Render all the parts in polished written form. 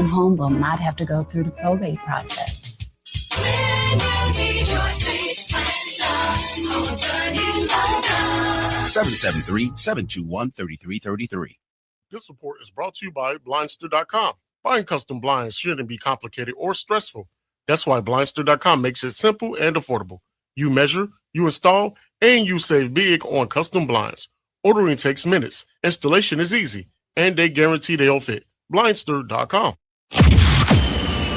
home will not have to go through the probate process. When you need your space plan, attorney London. 773-721-3333. This report is brought to you by Blindster.com. Buying custom blinds shouldn't be complicated or stressful. That's why Blindster.com makes it simple and affordable. You measure, you install, and you save big on custom blinds. Ordering takes minutes. Installation is easy, and they guarantee they'll fit. Blindster.com.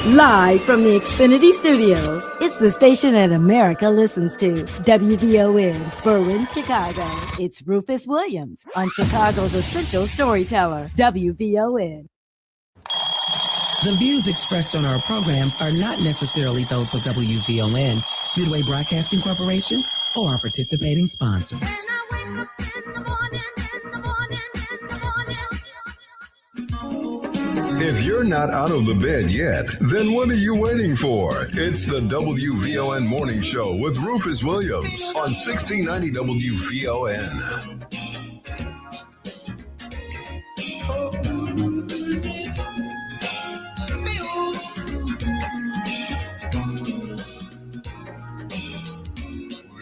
Live from the Xfinity Studios, it's the station that America listens to. WVON, Berwyn, Chicago. It's Rufus Williams on Chicago's essential storyteller, WVON. The views expressed on our programs are not necessarily those of WVON, Midway Broadcasting Corporation, or our participating sponsors. If you're not out of the bed yet, then what are you waiting for? It's the WVON Morning Show with Rufus Williams on 1690 WVON.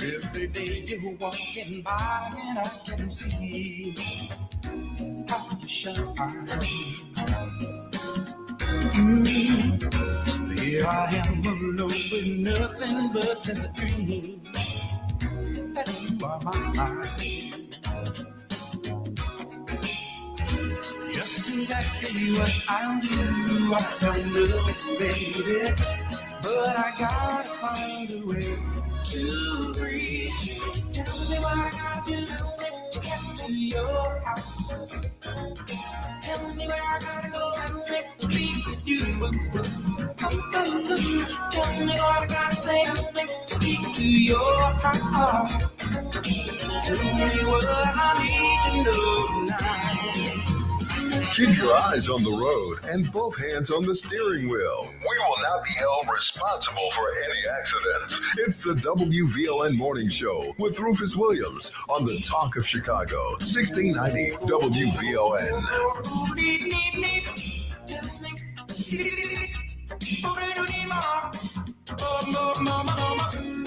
Every day you're walking by and I can see how you shine. Here I am alone with nothing but a dream that you are mine. Just exactly what I'll do, I don't know, baby, but I gotta find a way to reach you. Tell me what I gotta do to get to your house. Tell me where I gotta go and make to be with you. Tell me what I gotta say and make to speak to your heart. Tell me what I need to know tonight. Keep your eyes on the road and both hands on the steering wheel. We will not be held responsible for any accidents. It's the WVON Morning Show with Rufus Williams on the Talk of Chicago, 1690 WVON.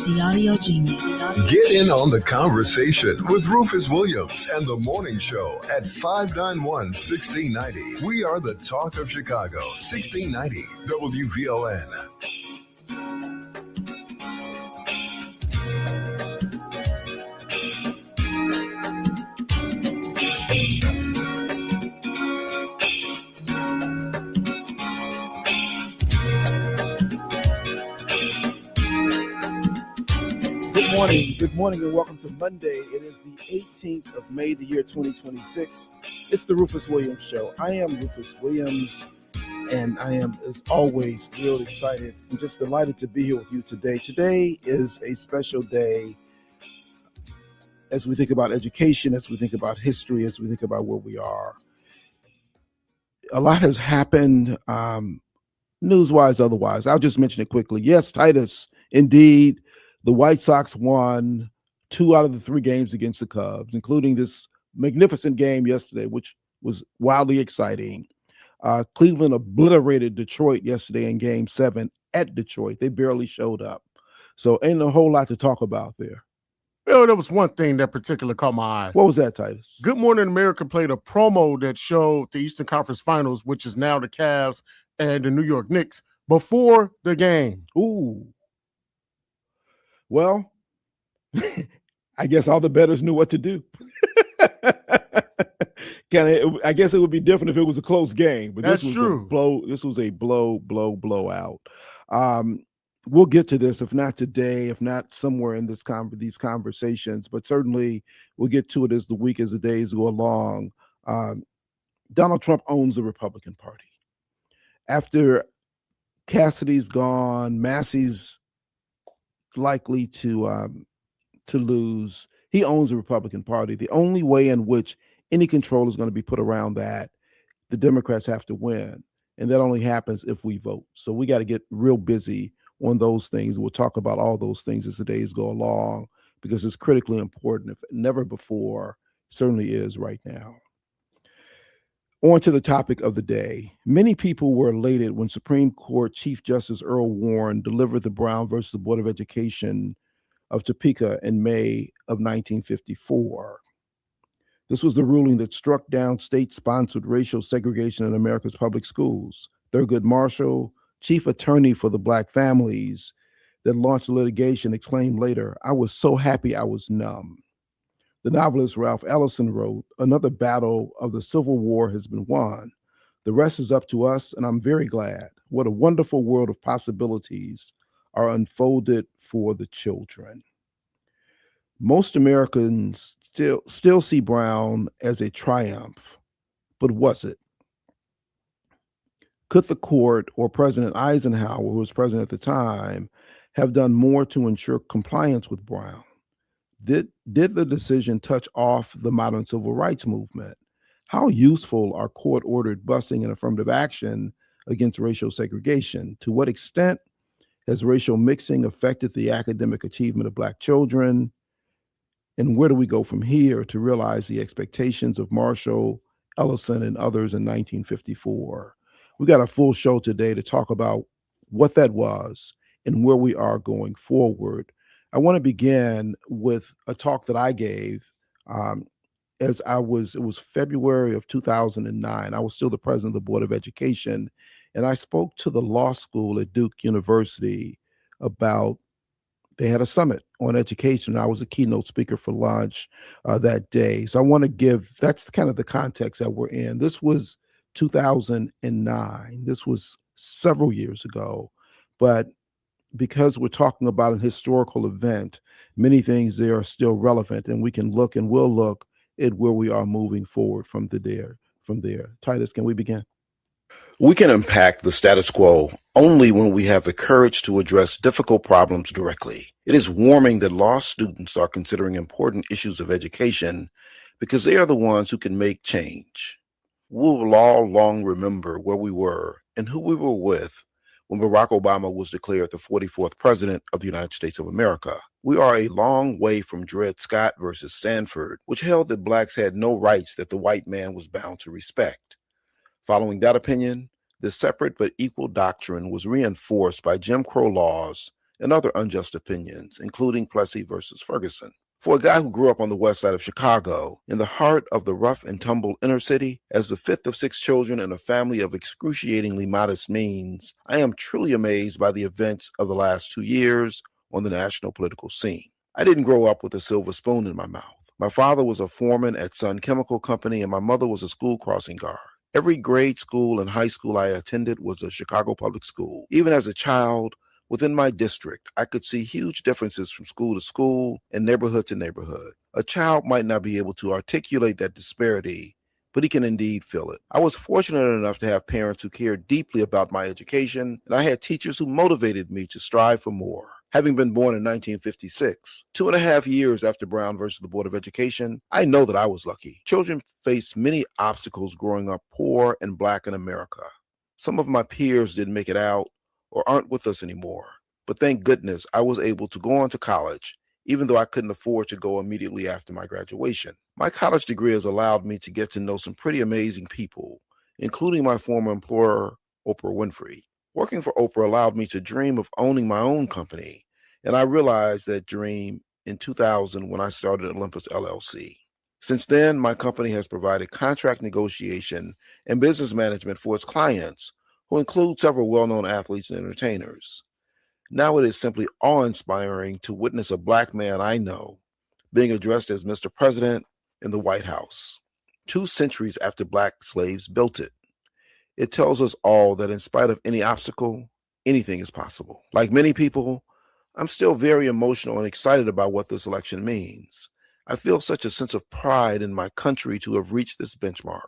The Audio Genius. Get in on the conversation with Rufus Williams and the Morning Show at 591-1690. We are the Talk of Chicago, 1690 WVON. Good morning, and welcome to Monday. It is the 18th of May, the year 2026. It's the Rufus Williams Show. I am Rufus Williams, and I am, as always, thrilled, excited, and just delighted to be here with you today. Today is a special day as we think about education, as we think about history, as we think about where we are. A lot has happened, news-wise, otherwise. I'll just mention it quickly. Yes, Titus, indeed. The White Sox won 2 out of the 3 games against the Cubs, including this magnificent game yesterday, which was wildly exciting. Cleveland obliterated Detroit yesterday in Game 7 at Detroit. They barely showed up. So ain't a whole lot to talk about there. Well, there was one thing that particularly caught my eye. What was that, Titus? Good Morning America played a promo that showed the Eastern Conference Finals, which is now the Cavs and the New York Knicks, before the game. Ooh. Well, I guess all the bettors knew what to do. I guess it would be different if it was a close game, but That's this was true. This was a blowout. We'll get to this, if not today, if not somewhere in these conversations, but certainly we'll get to it as the days go along. Donald Trump owns the Republican Party. After Cassidy's gone, Massey's likely to lose. He owns the Republican Party. The only way in which any control is going to be put around that, the Democrats have to win, and that only happens if we vote. So we got to get real busy on those things. We'll talk about all those things as the days go along, because it's critically important. If never before, certainly is right now. On to the topic of the day. Many people were elated when Supreme Court Chief Justice Earl Warren delivered the Brown versus the Board of Education of Topeka in May of 1954. This was the ruling that struck down state-sponsored racial segregation in America's public schools. Thurgood Marshall, chief attorney for the Black families that launched the litigation, exclaimed later, "I was so happy I was numb." The novelist Ralph Ellison wrote, "Another battle of the Civil War has been won. The rest is up to us, and I'm very glad. What a wonderful world of possibilities are unfolded for the children." Most Americans still see Brown as a triumph, but was it? Could the court or President Eisenhower, who was president at the time, have done more to ensure compliance with Brown? Did the decision touch off the modern civil rights movement? How useful are court-ordered busing and affirmative action against racial segregation? To what extent has racial mixing affected the academic achievement of Black children? And where do we go from here to realize the expectations of Marshall, Ellison, and others in 1954? We got a full show today to talk about what that was and where we are going forward. I want to begin with a talk that I gave it was February of 2009. I was still the president of the Board of Education, and I spoke to the law school at Duke University about, they had a summit on education. I was a keynote speaker for lunch that day. So I want to that's kind of the context that we're in. This was 2009. This was several years ago, but because we're talking about an historical event, many things there are still relevant, and we can look and will look at where we are moving forward from there. Titus, can we begin? We can impact the status quo only when we have the courage to address difficult problems directly. It is warming that law students are considering important issues of education because they are the ones who can make change. We will all long remember where we were and who we were with when Barack Obama was declared the 44th president of the United States of America. We are a long way from Dred Scott versus Sanford, which held that Blacks had no rights that the white man was bound to respect. Following that opinion, the separate but equal doctrine was reinforced by Jim Crow laws and other unjust opinions, including Plessy versus Ferguson. For a guy who grew up on the west side of Chicago, in the heart of the rough and tumble inner city, as the fifth of 6 children in a family of excruciatingly modest means, I am truly amazed by the events of the last 2 years on the national political scene. I didn't grow up with a silver spoon in my mouth. My father was a foreman at Sun Chemical Company, and my mother was a school crossing guard. Every grade school and high school I attended was a Chicago public school. Even as a child, within my district, I could see huge differences from school to school and neighborhood to neighborhood. A child might not be able to articulate that disparity, but he can indeed feel it. I was fortunate enough to have parents who cared deeply about my education, and I had teachers who motivated me to strive for more. Having been born in 1956, 2.5 years after Brown versus the Board of Education, I know that I was lucky. Children face many obstacles growing up poor and Black in America. Some of my peers didn't make it out or aren't with us anymore. But thank goodness I was able to go on to college, even though I couldn't afford to go immediately after my graduation. My college degree has allowed me to get to know some pretty amazing people, including my former employer, Oprah Winfrey. Working for Oprah allowed me to dream of owning my own company, and I realized that dream in 2000 when I started Olympus LLC. Since then, my company has provided contract negotiation and business management for its clients, who include several well-known athletes and entertainers. Now it is simply awe-inspiring to witness a Black man I know being addressed as Mr. President in the White House, 2 centuries after Black slaves built it. It tells us all that in spite of any obstacle, anything is possible. Like many people, I'm still very emotional and excited about what this election means. I feel such a sense of pride in my country to have reached this benchmark.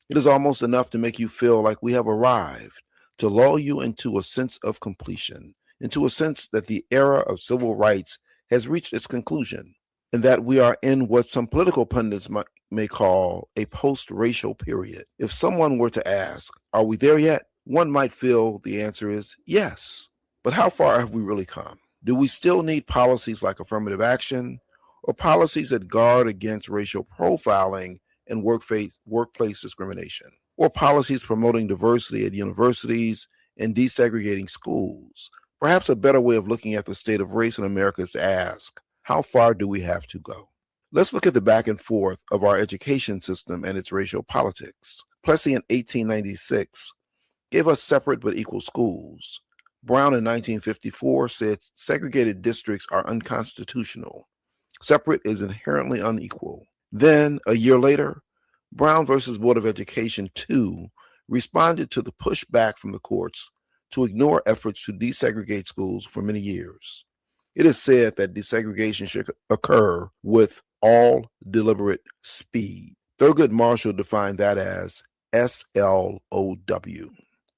It is almost enough to make you feel like we have arrived, to lull you into a sense of completion, into a sense that the era of civil rights has reached its conclusion, and that we are in what some political pundits may call a post-racial period. If someone were to ask, are we there yet? One might feel the answer is yes. But how far have we really come? Do we still need policies like affirmative action, or policies that guard against racial profiling and workplace discrimination, or policies promoting diversity at universities and desegregating schools. Perhaps a better way of looking at the state of race in America is to ask, how far do we have to go? Let's look at the back and forth of our education system and its racial politics. Plessy in 1896 gave us separate but equal schools. Brown in 1954 said segregated districts are unconstitutional. Separate is inherently unequal. Then, a year later, Brown versus Board of Education 2 responded to the pushback from the courts to ignore efforts to desegregate schools for many years. It is said that desegregation should occur with all deliberate speed. Thurgood Marshall defined that as SLOW,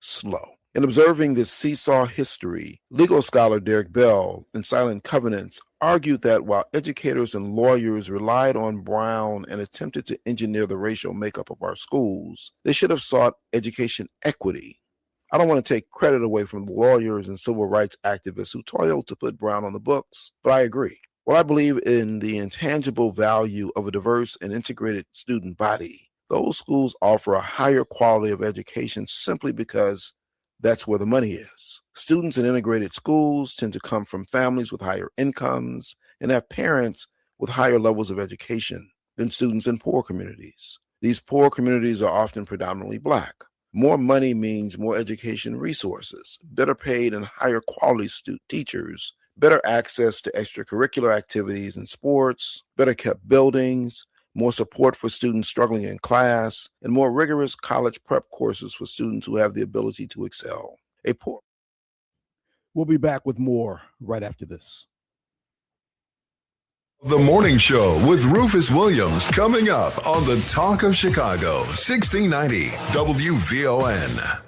slow. In observing this seesaw history, legal scholar Derek Bell in Silent Covenants argued that while educators and lawyers relied on Brown and attempted to engineer the racial makeup of our schools, they should have sought education equity. I don't want to take credit away from the lawyers and civil rights activists who toiled to put Brown on the books, but I agree. While I believe in the intangible value of a diverse and integrated student body, those schools offer a higher quality of education simply because that's where the money is. Students in integrated schools tend to come from families with higher incomes and have parents with higher levels of education than students in poor communities. These poor communities are often predominantly Black. More money means more education resources, better paid and higher quality teachers, better access to extracurricular activities and sports, better kept buildings, more support for students struggling in class, and more rigorous college prep courses for students who have the ability to excel. We'll be back with more right after this. The Morning Show with Rufus Williams coming up on the Talk of Chicago, 1690 WVON.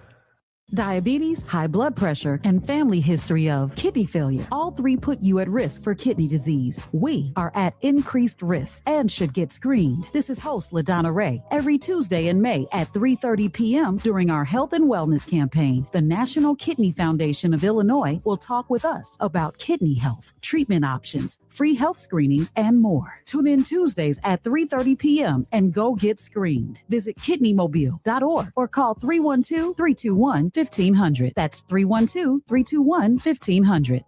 Diabetes, high blood pressure, and family history of kidney failure. All three put you at risk for kidney disease. We are at increased risk and should get screened. This is host LaDonna Ray. Every Tuesday in May at 3:30 p.m. during our health and wellness campaign, the National Kidney Foundation of Illinois will talk with us about kidney health, treatment options, free health screenings, and more. Tune in Tuesdays at 3:30 p.m. and go get screened. Visit kidneymobile.org or call 312-321-1500. That's 312-321-1500.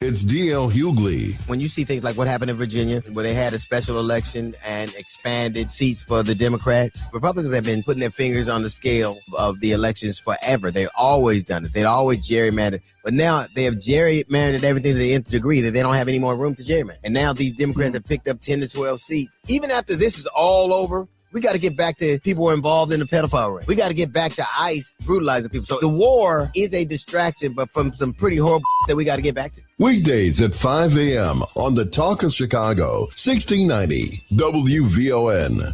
It's D.L. Hughley. When you see things like what happened in Virginia, where they had a special election and expanded seats for the Democrats, Republicans have been putting their fingers on the scale of the elections forever. They've always done it. They've always gerrymandered. But now they have gerrymandered everything to the nth degree that they don't have any more room to gerrymander. And now these Democrats have picked up 10 to 12 seats. Even after this is all over, we got to get back to people who are involved in the pedophile ring. We got to get back to ICE brutalizing people. So the war is a distraction, but from some pretty horrible that we got to get back to. Weekdays at 5 a.m. on the Talk of Chicago, 1690 WVON.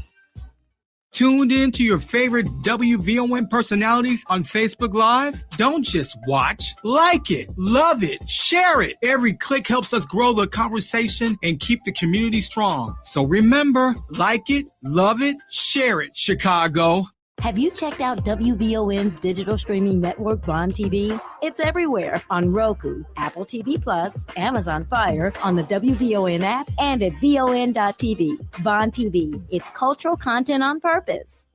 Tuned in to your favorite WVON personalities on Facebook Live? Don't just watch, like it, love it, share it. Every click helps us grow the conversation and keep the community strong. So remember, like it, love it, share it, Chicago. Have you checked out WVON's digital streaming network, Vaughn TV? It's everywhere on Roku, Apple TV Plus, Amazon Fire, on the WVON app, and at VON.TV. Vaughn TV, it's cultural content on purpose.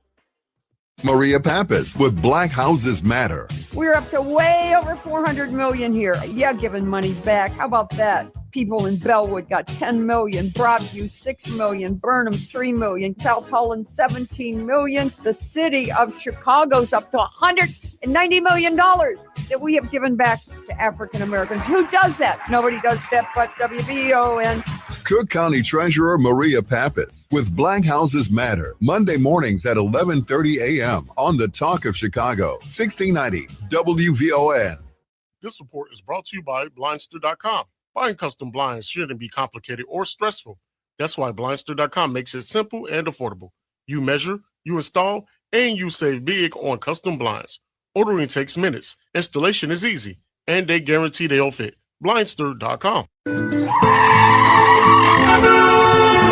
Maria Pappas with Black Houses Matter. We're up to way over 400 million here. Yeah, giving money back. How about that? People in Bellwood got 10 million, Broadview 6 million, Burnham 3 million, South Holland 17 million. The city of Chicago's up to $190 million that we have given back to African Americans. Who does that? Nobody does that but WVON. Cook County Treasurer Maria Pappas with Black Houses Matter, Monday mornings at 11:30 a.m. on the Talk of Chicago, 1690 WVON. This report is brought to you by Blindster.com. Buying custom blinds shouldn't be complicated or stressful. That's why Blindster.com makes it simple and affordable. You measure, you install, and you save big on custom blinds. Ordering takes minutes, installation is easy, and they guarantee they'll fit. Blindster.com.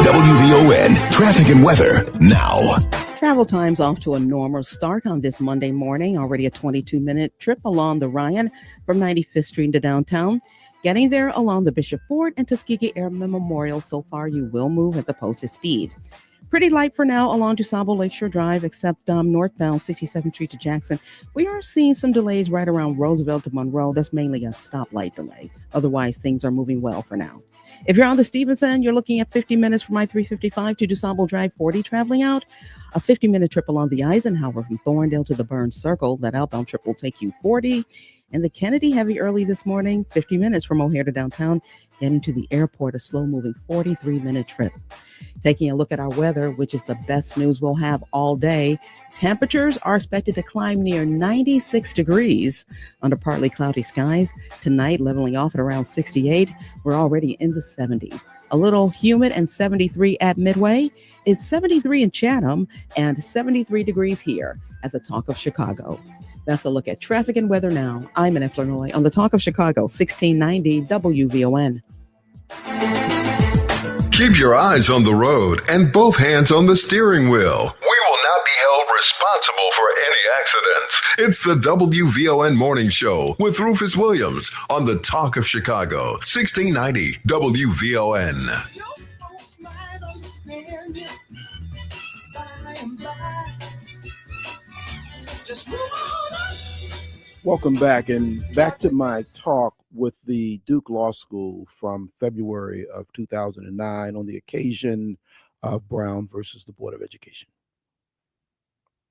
WVON traffic and weather now. Travel times off to a normal start on this Monday morning. Already a 22-minute trip along the Ryan from 95th Street to downtown. Getting there along the Bishop Ford and Tuskegee Airmen Memorial. So far, you will move at the posted speed. Pretty light for now along DuSable Lakeshore Drive, except northbound 67th Street to Jackson. We are seeing some delays right around Roosevelt to Monroe. That's mainly a stoplight delay. Otherwise, things are moving well for now. If you're on the Stevens end, you're looking at 50 minutes from I-355 to DuSable Drive 40 traveling out. A 50-minute trip along the Eisenhower from Thorndale to the Burns Circle. That outbound trip will take you 40. And the Kennedy heavy early this morning, 50 minutes from O'Hare to downtown. Getting to the airport, a slow-moving 43-minute trip. Taking a look at our weather, which is the best news we'll have all day. Temperatures are expected to climb near 96 degrees under partly cloudy skies. Tonight, leveling off at around 68. We're already in the 70s. A little humid and 73 at Midway. It's 73 in Chatham and 73 degrees here at the Talk of Chicago. That's a look at traffic and weather now. I'm in Flournoy on the Talk of Chicago, 1690 WVON. Keep your eyes on the road and both hands on the steering wheel. We will not be held responsible for any accidents. It's the WVON Morning Show with Rufus Williams on the Talk of Chicago, 1690 WVON. Your folks might understand you by and by. Just move on up. Welcome back, and back to my talk with the Duke Law School from February of 2009 on the occasion of Brown versus the Board of Education.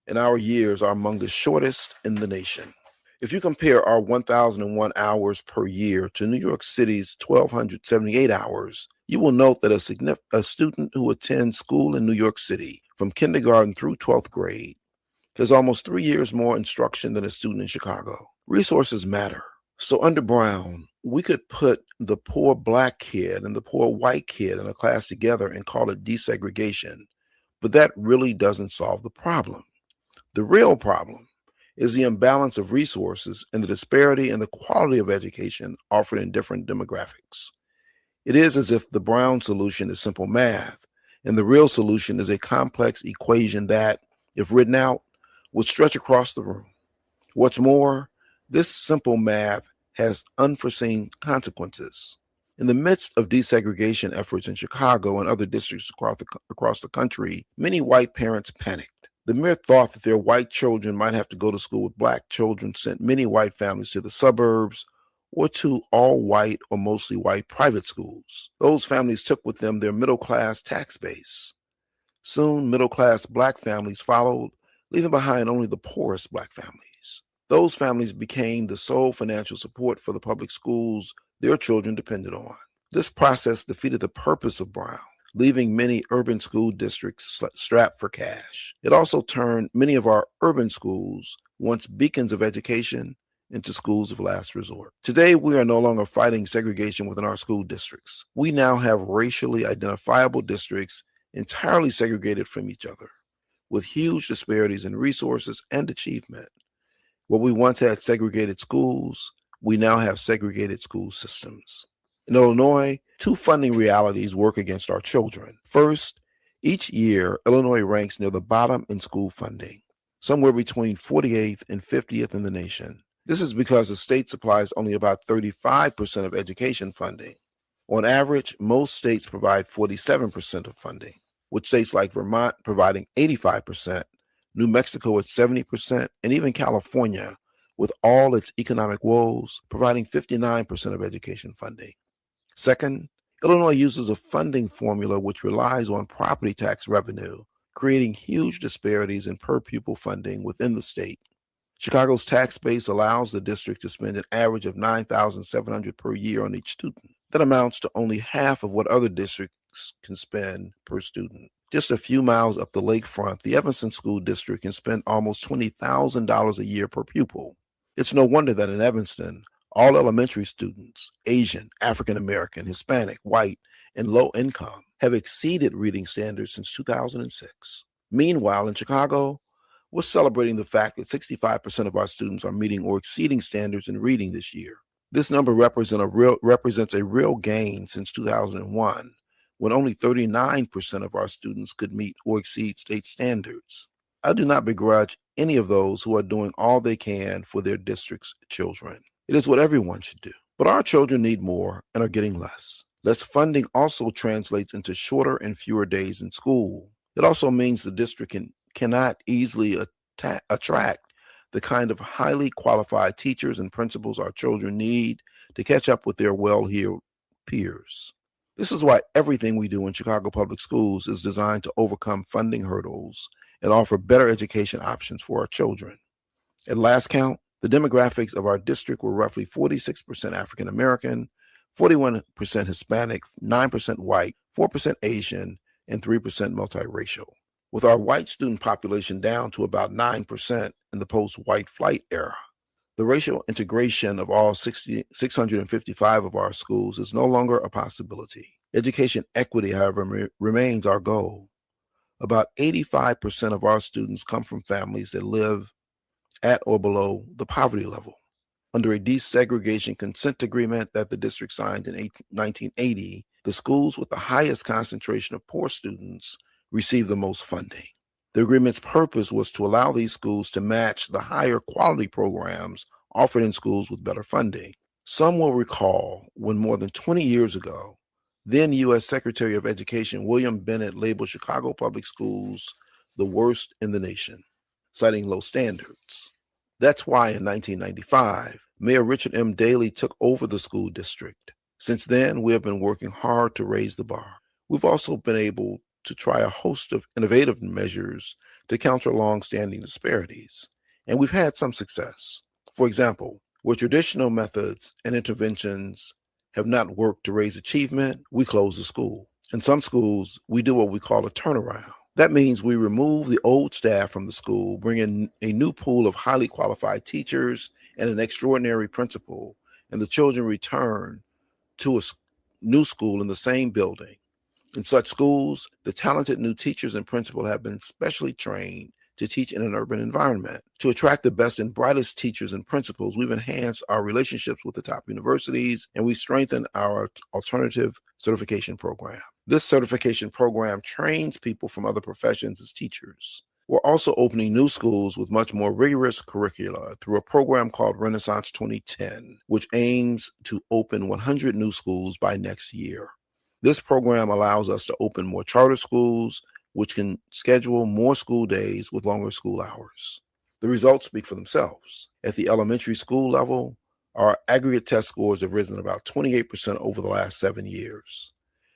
And our years are among the shortest in the nation. If you compare our 1,001 hours per year to New York City's 1,278 hours, you will note that a student who attends school in New York City from kindergarten through 12th grade has almost 3 years more instruction than a student in Chicago. Resources matter. So under Brown, we could put the poor black kid and the poor white kid in a class together and call it desegregation, but that really doesn't solve the problem. The real problem is the imbalance of resources and the disparity in the quality of education offered in different demographics. It is as if the Brown solution is simple math, and the real solution is a complex equation that, if written out, would stretch across the room. What's more, this simple math has unforeseen consequences. In the midst of desegregation efforts in Chicago and other districts across the country, many white parents panicked. The mere thought that their white children might have to go to school with black children sent many white families to the suburbs or to all white or mostly white private schools. Those families took with them their middle-class tax base. Soon, middle-class black families followed, leaving behind only the poorest black families. Those families became the sole financial support for the public schools their children depended on. This process defeated the purpose of Brown, leaving many urban school districts strapped for cash. It also turned many of our urban schools, once beacons of education, into schools of last resort. Today, we are no longer fighting segregation within our school districts. We now have racially identifiable districts entirely segregated from each other, with huge disparities in resources and achievement. Where we once had segregated schools, we now have segregated school systems. In Illinois, two funding realities work against our children. First, each year, Illinois ranks near the bottom in school funding, somewhere between 48th and 50th in the nation. This is because the state supplies only about 35% of education funding. On average, most states provide 47% of funding, with states like Vermont providing 85%, New Mexico at 70%, and even California, with all its economic woes, providing 59% of education funding. Second, Illinois uses a funding formula which relies on property tax revenue, creating huge disparities in per-pupil funding within the state. Chicago's tax base allows the district to spend an average of $9,700 per year on each student. That amounts to only half of what other districts can spend per student. Just a few miles up the lakefront, the Evanston School District can spend almost $20,000 a year per pupil. It's no wonder that in Evanston, all elementary students, Asian, African American, Hispanic, white, and low income, have exceeded reading standards since 2006. Meanwhile, in Chicago, we're celebrating the fact that 65% of our students are meeting or exceeding standards in reading this year. This number represents a real gain since 2001, when only 39% of our students could meet or exceed state standards. I do not begrudge any of those who are doing all they can for their district's children. It is what everyone should do. But our children need more and are getting less. Less funding also translates into shorter and fewer days in school. It also means the district cannot easily attract the kind of highly qualified teachers and principals our children need to catch up with their well-heeled peers. This is why everything we do in Chicago Public Schools is designed to overcome funding hurdles and offer better education options for our children. At last count, the demographics of our district were roughly 46% African American, 41% Hispanic, 9% white, 4% Asian, and 3% multiracial. With our white student population down to about 9% in the post-white flight era, the racial integration of all 655 of our schools is no longer a possibility. Education equity, however, remains our goal. About 85% of our students come from families that live at or below the poverty level. Under a desegregation consent agreement that the district signed in 1980, the schools with the highest concentration of poor students receive the most funding. The agreement's purpose was to allow these schools to match the higher quality programs offered in schools with better funding. Some will recall when more than 20 years ago, then U.S. Secretary of Education William Bennett labeled Chicago Public Schools the worst in the nation, citing low standards. That's why in 1995, Mayor Richard M. Daley took over the school district. Since then, we have been working hard to raise the bar. We've also been able to try a host of innovative measures to counter long-standing disparities, and we've had some success. For example, where traditional methods and interventions have not worked to raise achievement, we close the school. In some schools, we do what we call a turnaround. That means we remove the old staff from the school, bring in a new pool of highly qualified teachers and an extraordinary principal, and the children return to a new school in the same building. In such schools, the talented new teachers and principal have been specially trained to teach in an urban environment. To attract the best and brightest teachers and principals, we've enhanced our relationships with the top universities, and we've strengthened our alternative certification program. This certification program trains people from other professions as teachers. We're also opening new schools with much more rigorous curricula through a program called Renaissance 2010, which aims to open 100 new schools by next year. This program allows us to open more charter schools, which can schedule more school days with longer school hours. The results speak for themselves. At the elementary school level, our aggregate test scores have risen about 28% over the last 7 years.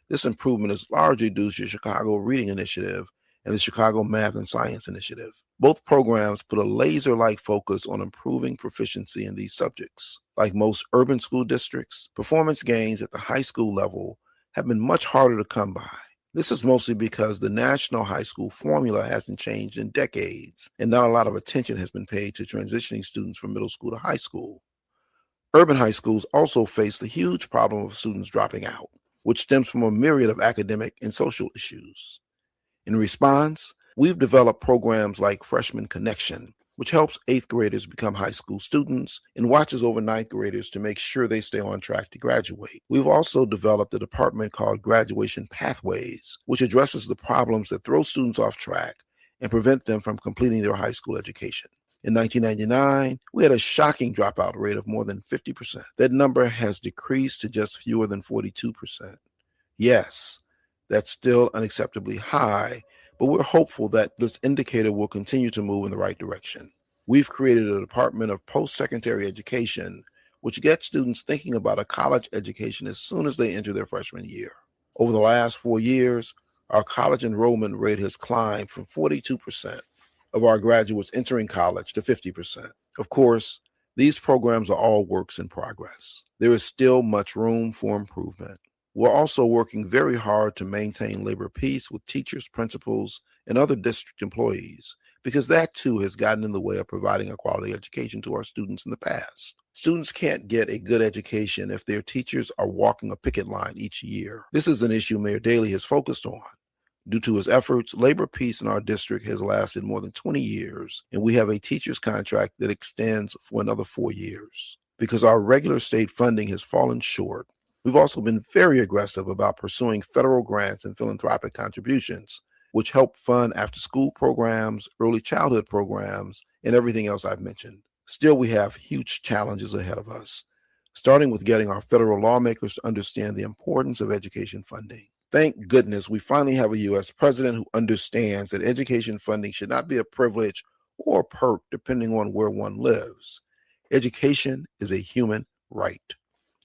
This improvement is largely due to the Chicago Reading Initiative and the Chicago Math and Science Initiative. Both programs put a laser-like focus on improving proficiency in these subjects. Like most urban school districts, performance gains at the high school level have been much harder to come by. This is mostly because the national high school formula hasn't changed in decades, and not a lot of attention has been paid to transitioning students from middle school to high school. Urban high schools also face the huge problem of students dropping out, which stems from a myriad of academic and social issues. In response, we've developed programs like Freshman Connection, which helps 8th graders become high school students and watches over 9th graders to make sure they stay on track to graduate. We've also developed a department called Graduation Pathways, which addresses the problems that throw students off track and prevent them from completing their high school education. In 1999, we had a shocking dropout rate of more than 50%. That number has decreased to just fewer than 42%. Yes, that's still unacceptably high, but we're hopeful that this indicator will continue to move in the right direction. We've created a Department of Post-Secondary Education, which gets students thinking about a college education as soon as they enter their freshman year. Over the last 4 years, our college enrollment rate has climbed from 42% of our graduates entering college to 50%. Of course, these programs are all works in progress. There is still much room for improvement. We're also working very hard to maintain labor peace with teachers, principals, and other district employees, because that too has gotten in the way of providing a quality education to our students in the past. Students can't get a good education if their teachers are walking a picket line each year. This is an issue Mayor Daley has focused on. Due to his efforts, labor peace in our district has lasted more than 20 years, and we have a teacher's contract that extends for another 4 years. Because our regular state funding has fallen short, we've also been very aggressive about pursuing federal grants and philanthropic contributions, which help fund after-school programs, early childhood programs, and everything else I've mentioned. Still, we have huge challenges ahead of us, starting with getting our federal lawmakers to understand the importance of education funding. Thank goodness we finally have a U.S. president who understands that education funding should not be a privilege or a perk depending on where one lives. Education is a human right.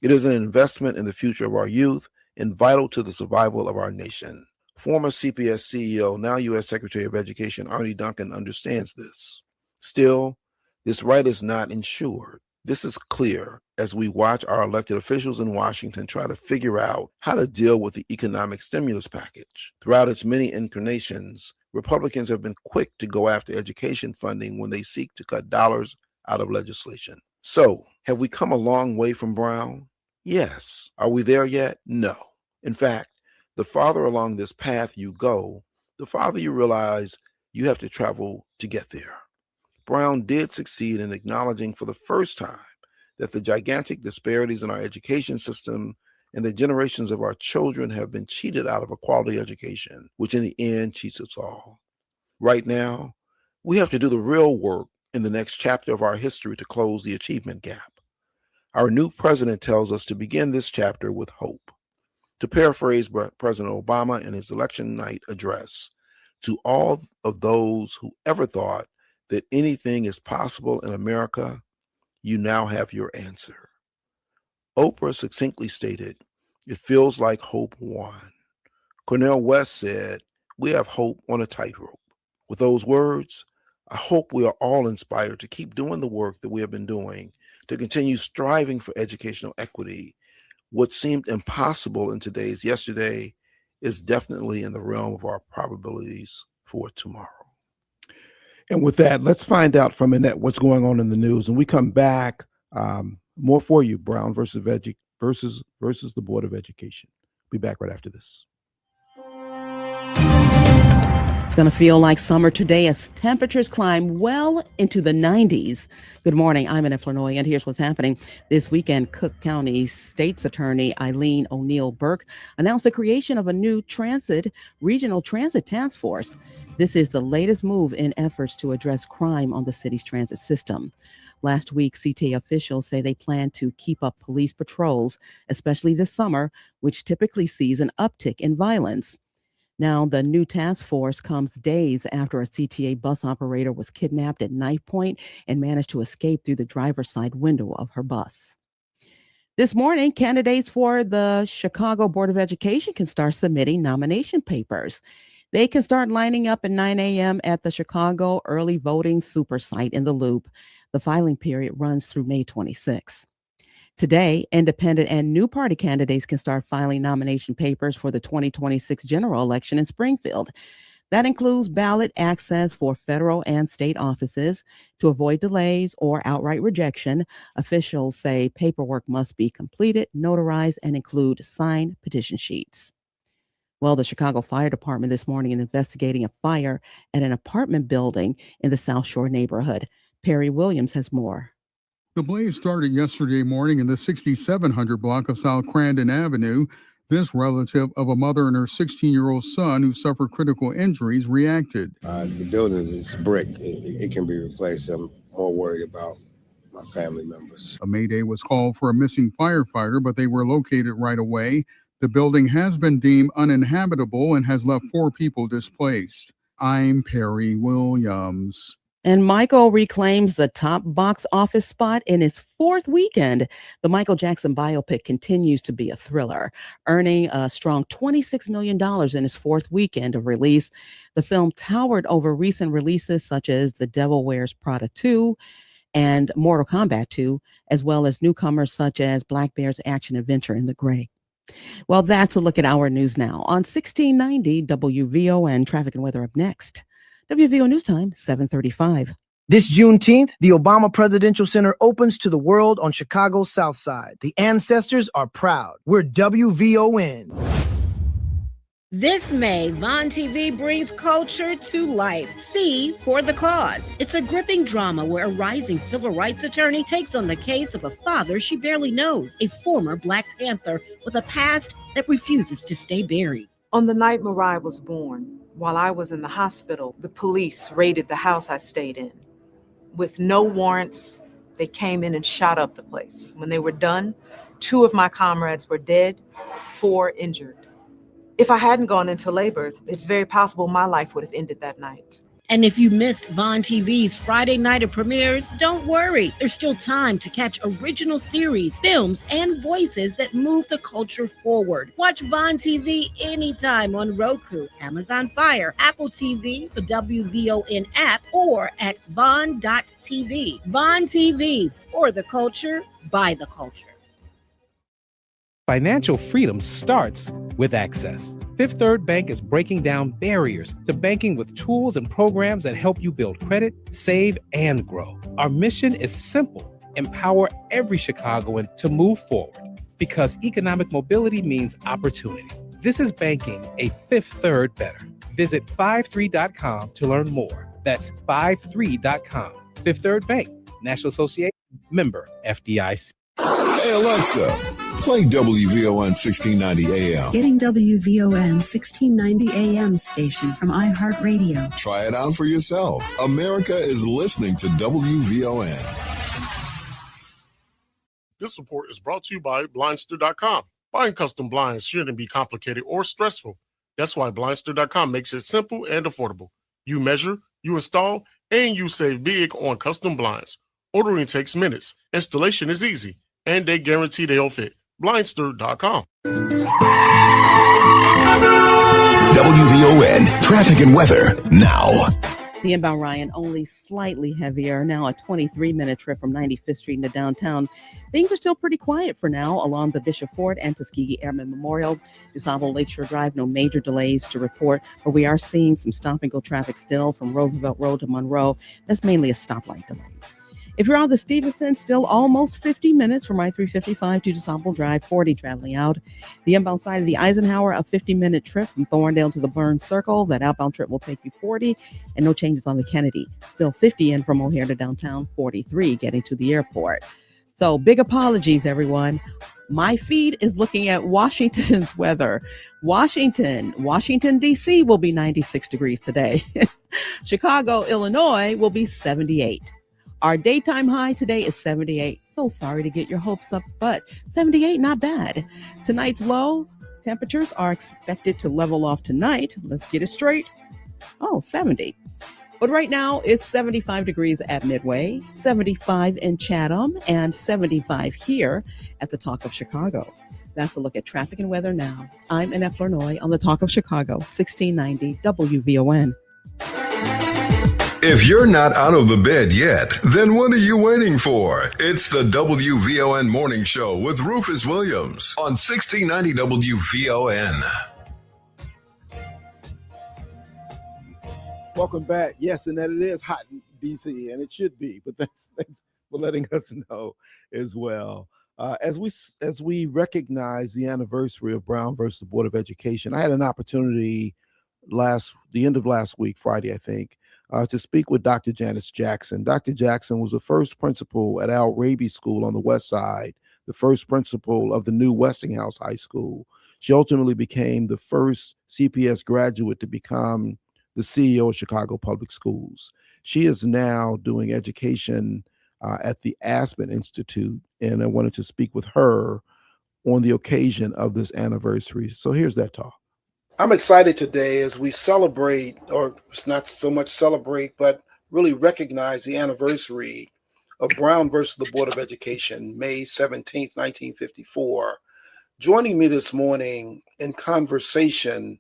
It is an investment in the future of our youth and vital to the survival of our nation. Former CPS CEO, now U.S. Secretary of Education Arne Duncan understands this. Still, this right is not ensured. This is clear as we watch our elected officials in Washington try to figure out how to deal with the economic stimulus package. Throughout its many incarnations, Republicans have been quick to go after education funding when they seek to cut dollars out of legislation. So, have we come a long way from Brown? Yes. Are we there yet? No. In fact, the farther along this path you go, the farther you realize you have to travel to get there. Brown did succeed in acknowledging for the first time that the gigantic disparities in our education system and the generations of our children have been cheated out of a quality education, which in the end cheats us all. Right now, we have to do the real work in the next chapter of our history to close the achievement gap. Our new president tells us to begin this chapter with hope. To paraphrase President Obama in his election night address, to all of those who ever thought that anything is possible in America, you now have your answer. Oprah succinctly stated, "It feels like hope won." Cornel West said, "We have hope on a tightrope." With those words, I hope we are all inspired to keep doing the work that we have been doing, to continue striving for educational equity. What seemed impossible in today's yesterday is definitely in the realm of our probabilities for tomorrow. And with that, let's find out from Annette what's going on in the news. And we come back, more for you, Brown versus the Board of Education. Be back right after this. It's going to feel like summer today as temperatures climb well into the 90s. Good morning. I'm Annette Flanoy, and here's what's happening. This weekend, Cook County State's Attorney Eileen O'Neill Burke announced the creation of a new regional transit task force. This is the latest move in efforts to address crime on the city's transit system. Last week, CTA officials say they plan to keep up police patrols, especially this summer, which typically sees an uptick in violence. Now, the new task force comes days after a CTA bus operator was kidnapped at knife point and managed to escape through the driver's side window of her bus. This morning, candidates for the Chicago Board of Education can start submitting nomination papers. They can start lining up at 9 a.m. at the Chicago Early Voting Super Site in the Loop. The filing period runs through May 26. Today, independent and new party candidates can start filing nomination papers for the 2026 general election in Springfield. That includes ballot access for federal and state offices. To avoid delays or outright rejection, officials say paperwork must be completed, notarized, and include signed petition sheets. Well, the Chicago Fire Department this morning is investigating a fire at an apartment building in the South Shore neighborhood. Perry Williams has more. The blaze started yesterday morning in the 6700 block of South Crandon Avenue. This relative of a mother and her 16-year-old son who suffered critical injuries reacted. The building is brick. It can be replaced. I'm more worried about my family members. A mayday was called for a missing firefighter, but they were located right away. The building has been deemed uninhabitable and has left 4 people displaced. I'm Perry Williams. And Michael reclaims the top box office spot in its 4th weekend. The Michael Jackson biopic continues to be a thriller, earning a strong $26 million in its 4th weekend of release. The film towered over recent releases such as The Devil Wears Prada 2 and Mortal Kombat 2, as well as newcomers such as Black Bear's action-adventure in the Gray. Well, that's a look at our news now on 1690 WVON. Traffic and weather up next. WVO News Time, 7:35. This Juneteenth, the Obama Presidential Center opens to the world on Chicago's South Side. The ancestors are proud. We're WVON. This May, Vaughn TV brings culture to life. See For the Cause. It's a gripping drama where a rising civil rights attorney takes on the case of a father she barely knows, a former Black Panther with a past that refuses to stay buried. On the night Mariah was born, while I was in the hospital, the police raided the house I stayed in. With no warrants, they came in and shot up the place. When they were done, 2 of my comrades were dead, 4 injured. If I hadn't gone into labor, it's very possible my life would have ended that night. And if you missed Vaughn TV's Friday night of premieres, don't worry. There's still time to catch original series, films, and voices that move the culture forward. Watch Vaughn TV anytime on Roku, Amazon Fire, Apple TV, the WVON app, or at Vaughn.tv. Vaughn TV, for the culture, by the culture. Financial freedom starts with access. Fifth Third Bank is breaking down barriers to banking with tools and programs that help you build credit, save, and grow. Our mission is simple: empower every Chicagoan to move forward, because economic mobility means opportunity. This is banking a Fifth Third better. Visit 53.com to learn more. That's 53.com. Fifth Third Bank, National Association, member FDIC. Hey Alexa, play WVON 1690 AM. Getting WVON 1690 AM station from iHeartRadio. Try it out for yourself. America is listening to WVON. This report is brought to you by Blindster.com. Buying custom blinds shouldn't be complicated or stressful. That's why Blindster.com makes it simple and affordable. You measure, you install, and you save big on custom blinds. Ordering takes minutes. Installation is easy. And they guarantee they'll fit. Blindster.com. WVON traffic and weather now. The inbound Ryan only slightly heavier, now a 23-minute trip from 95th Street into downtown. Things are still pretty quiet for now along the Bishop Ford and Tuskegee Airmen Memorial. DuSable Lakeshore Drive, no major delays to report, but we are seeing some stop-and-go traffic still from Roosevelt Road to Monroe. That's mainly a stoplight delay. If you're on the Stevenson, still almost 50 minutes from I-355 to DuSable Drive, 40 traveling out. The inbound side of the Eisenhower, a 50-minute trip from Thorndale to the Burns Circle. That outbound trip will take you 40, and no changes on the Kennedy. Still 50 in from O'Hare to downtown, 43 getting to the airport. So big apologies, everyone. My feed is looking at Washington's weather. Washington, D.C. will be 96 degrees today. Chicago, Illinois will be 78. Our daytime high today is 78. So sorry to get your hopes up, but 78, not bad. Tonight's low temperatures are expected to level off tonight. Let's get it straight. 70. But right now it's 75 degrees at Midway, 75 in Chatham, and 75 here at the Talk of Chicago. That's a look at traffic and weather now. I'm Annette Flournoy on the Talk of Chicago, 1690 WVON. If you're not out of the bed yet, then what are you waiting for? It's the WVON Morning Show with Rufus Williams on 1690 WVON. Welcome back. Yes, and that it is hot in D.C., and it should be, but thanks for letting us know as well. As we recognize the anniversary of Brown versus the Board of Education, I had an opportunity the end of last week, Friday, I think, to speak with Dr. Janice Jackson. Dr. Jackson was the first principal at Al Raby School on the West Side, the first principal of the new Westinghouse High School. She ultimately became the first CPS graduate to become the CEO of Chicago Public Schools. She is now doing education at the Aspen Institute, and I wanted to speak with her on the occasion of this anniversary. So here's that talk. I'm excited today as we celebrate, or it's not so much celebrate, but really recognize the anniversary of Brown versus the Board of Education, May 17th, 1954. Joining me this morning in conversation,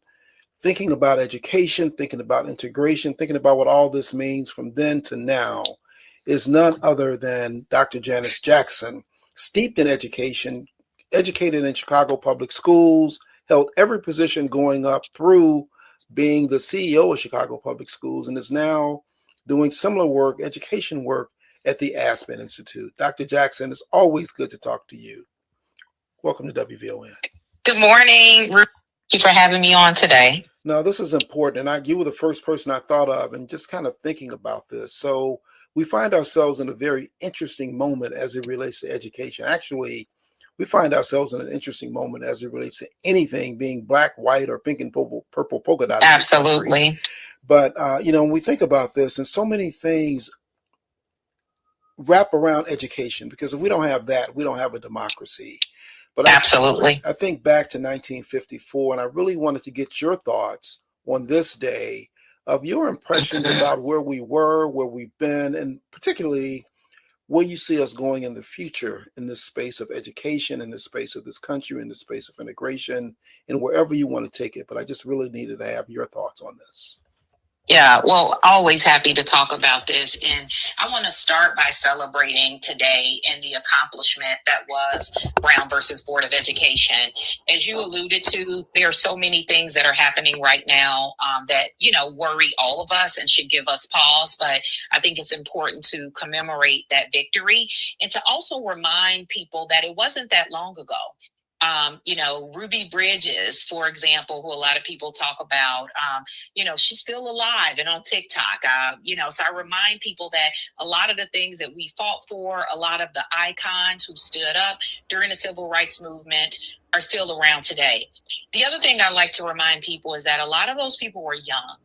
thinking about education, thinking about integration, thinking about what all this means from then to now, is none other than Dr. Janice Jackson, steeped in education, educated in Chicago Public Schools, held every position going up through being the CEO of Chicago Public Schools, and is now doing similar work, education work, at the Aspen Institute. Dr. Jackson, it's always good to talk to you. Welcome to WVON. Good morning. Thank you for having me on today. No, this is important, and you were the first person I thought of, and just kind of thinking about this. So we find ourselves in a very interesting moment as it relates to education. Actually, we find ourselves in an interesting moment as it relates to anything being black, white, or pink and purple polka dot. Absolutely. But, when we think about this, and so many things wrap around education, because if we don't have that, we don't have a democracy. But Absolutely. I think back to 1954, and I really wanted to get your thoughts on this day of your impressions about where we were, where we've been, and particularly where you see us going in the future in this space of education, in this space of this country, in the space of integration, and wherever you want to take it. But I just really needed to have your thoughts on this. Yeah, well, always happy to talk about this. And I want to start by celebrating today and the accomplishment that was Brown versus Board of Education. As you alluded to, there are so many things that are happening right now that, worry all of us and should give us pause. But I think it's important to commemorate that victory and to also remind people that it wasn't that long ago. Ruby Bridges, for example, who a lot of people talk about, she's still alive and on TikTok, so I remind people that a lot of the things that we fought for, a lot of the icons who stood up during the civil rights movement are still around today. The other thing I like to remind people is that a lot of those people were young.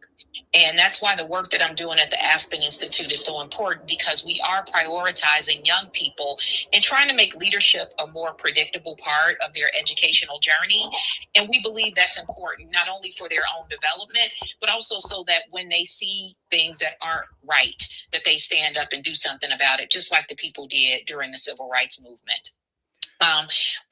And that's why the work that I'm doing at the Aspen Institute is so important, because we are prioritizing young people and trying to make leadership a more predictable part of their educational journey. And we believe that's important, not only for their own development, but also so that when they see things that aren't right, that they stand up and do something about it, just like the people did during the civil rights movement.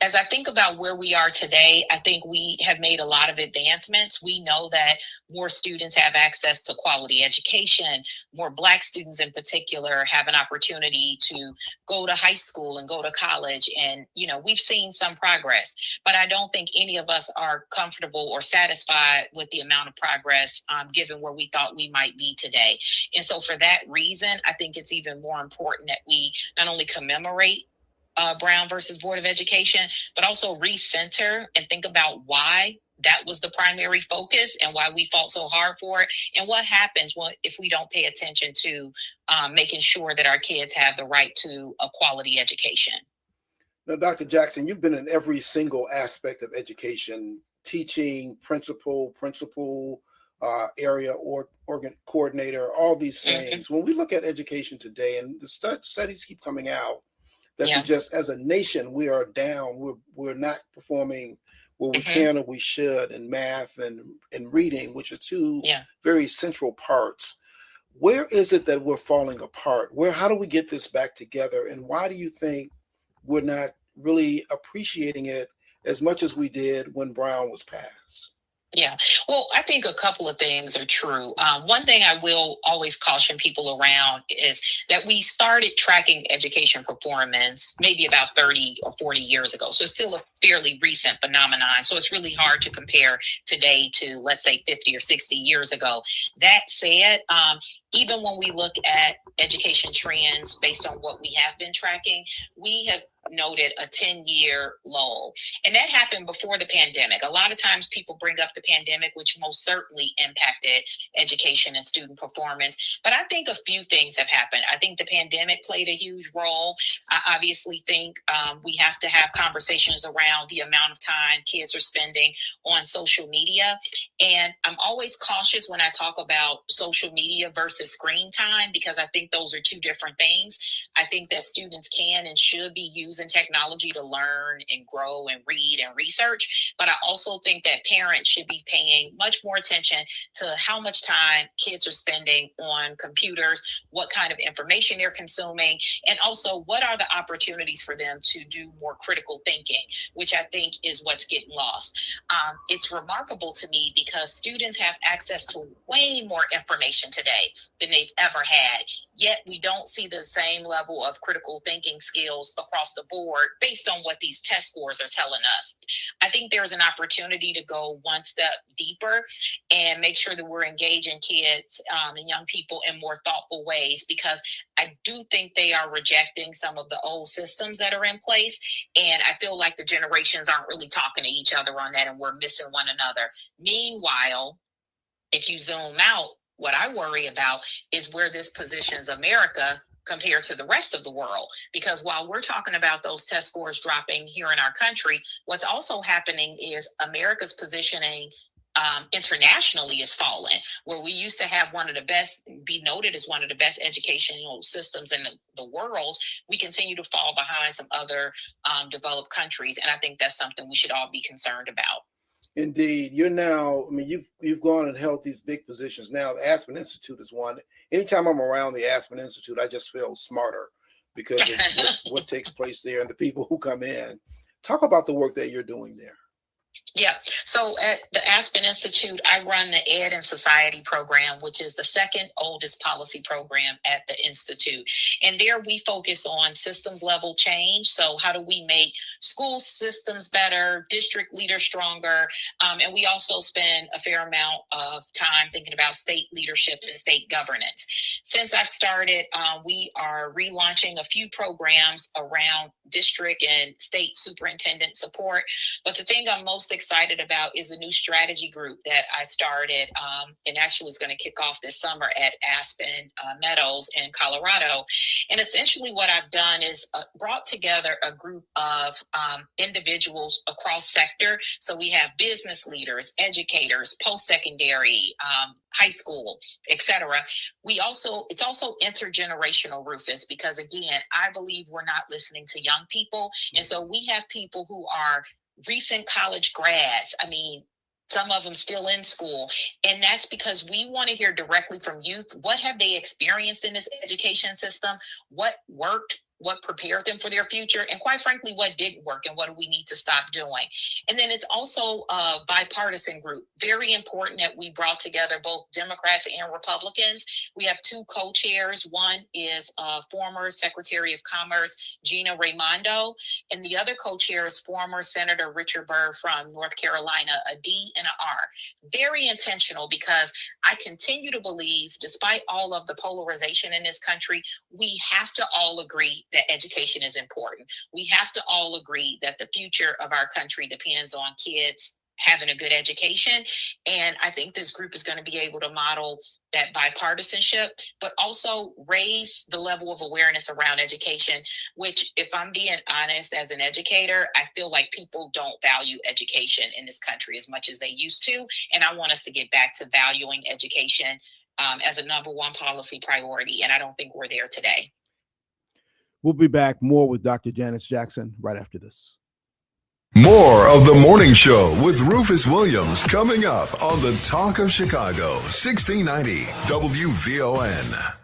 As I think about where we are today, I think we have made a lot of advancements. We know that more students have access to quality education. More Black students in particular have an opportunity to go to high school and go to college. And, we've seen some progress, but I don't think any of us are comfortable or satisfied with the amount of progress given where we thought we might be today. And so for that reason, I think it's even more important that we not only commemorate Brown versus Board of Education, but also recenter and think about why that was the primary focus and why we fought so hard for it, and what happens if we don't pay attention to making sure that our kids have the right to a quality education. Now, Dr. Jackson, you've been in every single aspect of education, teaching, principal, area or coordinator, all these things. When we look at education today, and the studies keep coming out, that suggests as a nation, we are down. We're not performing what we can or we should in math and reading, which are two very central parts. Where is it that we're falling apart? How do we get this back together? And why do you think we're not really appreciating it as much as we did when Brown was passed? Yeah, well, I think a couple of things are true. One thing I will always caution people around is that we started tracking education performance maybe about 30 or 40 years ago. So it's still a fairly recent phenomenon. So it's really hard to compare today to, let's say, 50 or 60 years ago. That said, even when we look at education trends based on what we have been tracking, we have noted a 10-year lull. And that happened before the pandemic. A lot of times people bring up the pandemic, which most certainly impacted education and student performance. But I think a few things have happened. I think the pandemic played a huge role. I obviously think we have to have conversations around the amount of time kids are spending on social media. And I'm always cautious when I talk about social media versus screen time, because I think those are two different things. I think that students can and should be using technology to learn and grow and read and research. But I also think that parents should be paying much more attention to how much time kids are spending on computers, what kind of information they're consuming, and also what are the opportunities for them to do more critical thinking, which I think is what's getting lost. It's remarkable to me because students have access to way more information today than they've ever had. Yet we don't see the same level of critical thinking skills across the board based on what these test scores are telling us. I think there's an opportunity to go one step deeper and make sure that we're engaging kids and young people in more thoughtful ways, because I do think they are rejecting some of the old systems that are in place. And I feel like the generations aren't really talking to each other on that, and we're missing one another. Meanwhile, if you zoom out, what I worry about is where this positions America compared to the rest of the world. Because while we're talking about those test scores dropping here in our country, what's also happening is America's positioning internationally is falling. Where we used to have one of the best, be noted as one of the best educational systems in the world, we continue to fall behind some other developed countries. And I think that's something we should all be concerned about. Indeed. You're now, I mean, you've gone and held these big positions. Now, the Aspen Institute is one. Anytime I'm around the Aspen Institute, I just feel smarter because of what takes place there and the people who come in. Talk about the work that you're doing there. Yeah. So at the Aspen Institute, I run the Ed and Society program, which is the second oldest policy program at the Institute. And there we focus on systems level change. So how do we make school systems better, district leaders stronger? And we also spend a fair amount of time thinking about state leadership and state governance. Since I've started, we are relaunching a few programs around district and state superintendent support. But the thing I'm most excited about is a new strategy group that I started and actually is going to kick off this summer at Aspen Meadows in Colorado. And essentially what I've done is brought together a group of individuals across sector. So we have business leaders, educators, post-secondary, high school, etc. It's also intergenerational, Rufus, because again, I believe we're not listening to young people. And so we have people who are recent college grads. I mean, some of them still in school. And that's because we want to hear directly from youth. What have they experienced in this education system? What worked? What prepared them for their future? And quite frankly, what didn't work and what do we need to stop doing? And then it's also a bipartisan group. Very important that we brought together both Democrats and Republicans. We have two co-chairs. One is former Secretary of Commerce, Gina Raimondo, and the other co-chair is former Senator Richard Burr from North Carolina, a D and an R. Very intentional because I continue to believe, despite all of the polarization in this country, we have to all agree that education is important. We have to all agree that the future of our country depends on kids having a good education. And I think this group is going to be able to model that bipartisanship, but also raise the level of awareness around education, which, if I'm being honest, as an educator, I feel like people don't value education in this country as much as they used to. And I want us to get back to valuing education as a number one policy priority. And I don't think we're there today. We'll be back more with Dr. Janice Jackson right after this. More of the morning show with Rufus Williams coming up on the Talk of Chicago, 1690 WVON.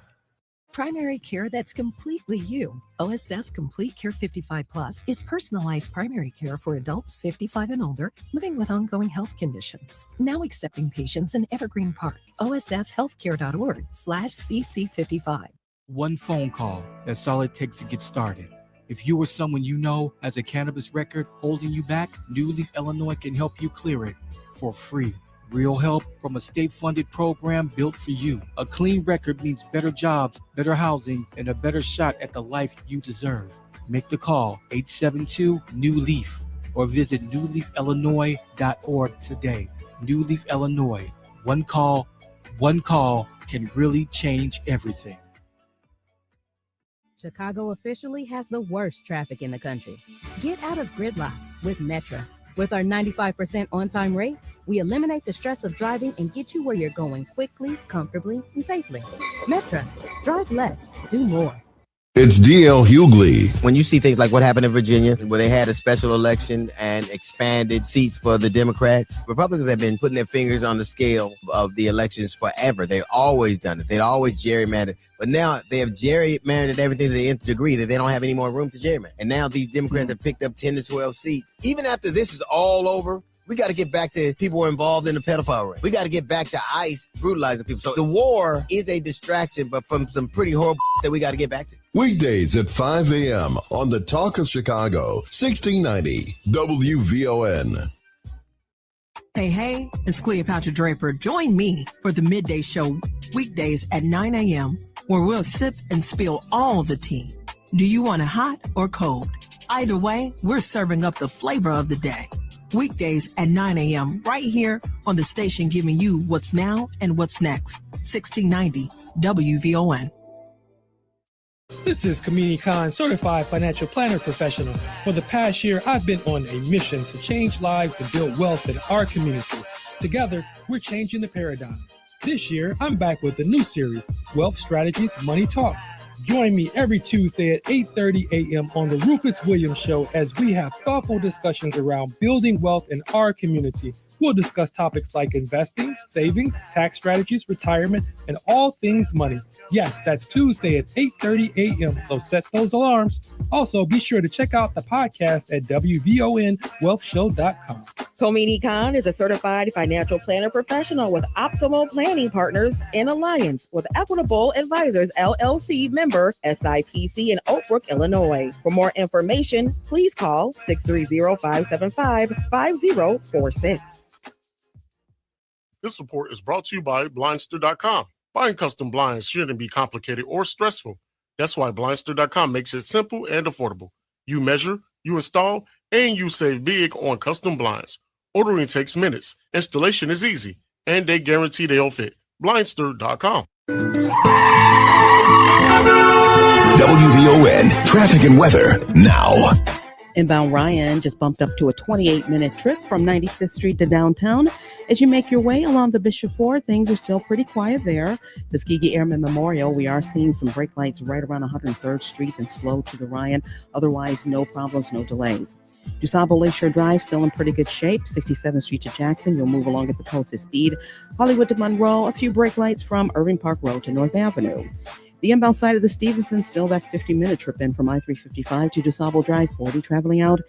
Primary care that's completely you. OSF Complete Care 55 Plus is personalized primary care for adults 55 and older living with ongoing health conditions. Now accepting patients in Evergreen Park. OSFhealthcare.org/CC55. One phone call, that's all it takes to get started. If you or someone you know has a cannabis record holding you back, New Leaf, Illinois can help you clear it for free. Real help from a state-funded program built for you. A clean record means better jobs, better housing, and a better shot at the life you deserve. Make the call, 872-NEW-LEAF, or visit newleafillinois.org today. New Leaf, Illinois. One call can really change everything. Chicago officially has the worst traffic in the country. Get out of gridlock with Metra. With our 95% on-time rate, we eliminate the stress of driving and get you where you're going quickly, comfortably, and safely. Metra. Drive less, do more. It's D.L. Hughley. When you see things like what happened in Virginia, where they had a special election and expanded seats for the Democrats, Republicans have been putting their fingers on the scale of the elections forever. They've always done it. They've always gerrymandered. But now they have gerrymandered everything to the nth degree that they don't have any more room to gerrymander. And now these Democrats have picked up 10 to 12 seats. Even after this is all over, we got to get back to people who are involved in the pedophile ring. We got to get back to ICE brutalizing people. So the war is a distraction, but from some pretty horrible that we got to get back to. Weekdays at 5 a.m. on the Talk of Chicago, 1690 WVON. Hey, it's Cleopatra Draper. Join me for the Midday Show weekdays at 9 a.m. where we'll sip and spill all the tea. Do you want it hot or cold? Either way, we're serving up the flavor of the day. Weekdays at 9 a.m. right here on the station giving you what's now and what's next. 1690 WVON. This is Kamini Khan, certified financial planner professional. For the past year, I've been on a mission to change lives and build wealth in our community. Together, we're changing the paradigm. This year, I'm back with a new series, Wealth Strategies, Money Talks. Join me every Tuesday at 8:30 a.m. on the Rufus Williams Show as we have thoughtful discussions around building wealth in our community. We'll discuss topics like investing, savings, tax strategies, retirement, and all things money. Yes, that's Tuesday at 8:30 a.m., so set those alarms. Also, be sure to check out the podcast at WVONwealthshow.com. Komini Khan is a certified financial planner professional with Optimal Planning Partners in alliance with Equitable Advisors, LLC member SIPC in Oak Brook, Illinois. For more information, please call 630-575-5046. This report is brought to you by Blindster.com. Buying custom blinds shouldn't be complicated or stressful. That's why Blindster.com makes it simple and affordable. You measure, you install, and you save big on custom blinds. Ordering takes minutes, installation is easy, and they guarantee they'll fit. Blindster.com. WVON traffic and weather now. Inbound Ryan just bumped up to a 28-minute trip from 95th Street to downtown. As you make your way along the Bishop 4, things are still pretty quiet there. Tuskegee Airmen Memorial, we are seeing some brake lights right around 103rd Street and slow to the Ryan. Otherwise, no problems, no delays. DuSable Lakeshore Drive still in pretty good shape. 67th Street to Jackson, you'll move along at the posted speed. Hollywood to Monroe, a few brake lights from Irving Park Road to North Avenue. The inbound side of the Stevenson, still that 50-minute trip in from I-355 to DuSable Drive, 40 traveling out.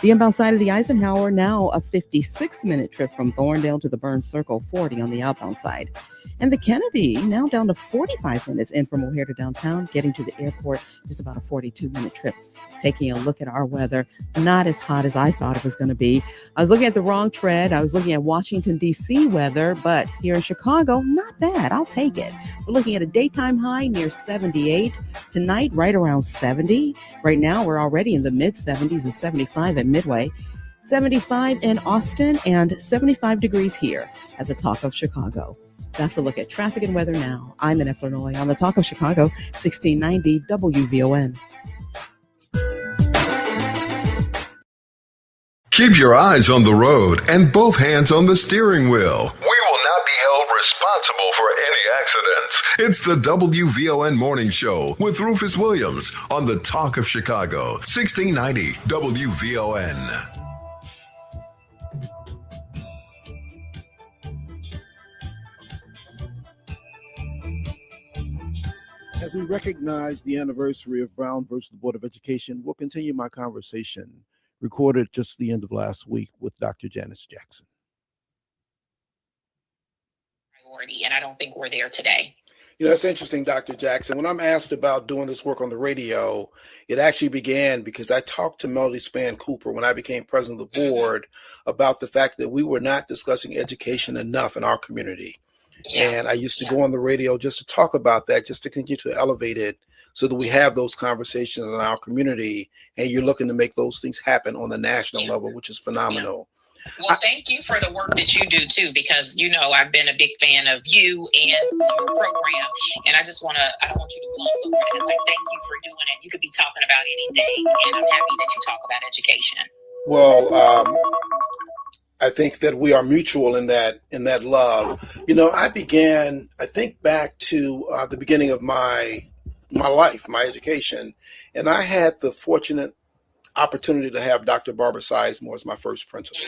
The inbound side of the Eisenhower, now a 56-minute trip from Thorndale to the Burns Circle, 40 on the outbound side. And the Kennedy, now down to 45 minutes in from O'Hare to downtown, getting to the airport, just about a 42-minute trip. Taking a look at our weather, not as hot as I thought it was going to be. I was looking at the wrong tread. I was looking at Washington, D.C. weather, but here in Chicago, not bad. I'll take it. We're looking at a daytime high near 78. Tonight, right around 70. Right now, we're already in the mid-70s and 75 at Midway. 75 in Austin and 75 degrees here at the Talk of Chicago. That's a look at traffic and weather now. I'm in Illinois on the Talk of Chicago, 1690 WVON. Keep your eyes on the road and both hands on the steering wheel. We will not be held responsible for any accidents. It's the WVON Morning Show with Rufus Williams on the Talk of Chicago, 1690 WVON. As we recognize the anniversary of Brown versus the Board of Education, we'll continue my conversation recorded just the end of last week with Dr. Janice Jackson. And I don't think we're there today. You know, it's interesting, Dr. Jackson. When I'm asked about doing this work on the radio, it actually began because I talked to Melody Spann Cooper when I became president of the board about the fact that we were not discussing education enough in our community. And I used to go on the radio just to talk about that, just to continue to elevate it so that we have those conversations in our community. And you're looking to make those things happen on the national level, which is phenomenal. Well, thank you for the work that you do, too, because, you know, I've been a big fan of you and your program. And I don't want you to gloss over it. Like, thank you for doing it. You could be talking about anything. And I'm happy that you talk about education. Well, I think that we are mutual in that love. You know, I think back to the beginning of my life, my education, and I had the fortunate opportunity to have Dr. Barbara Sizemore as my first principal.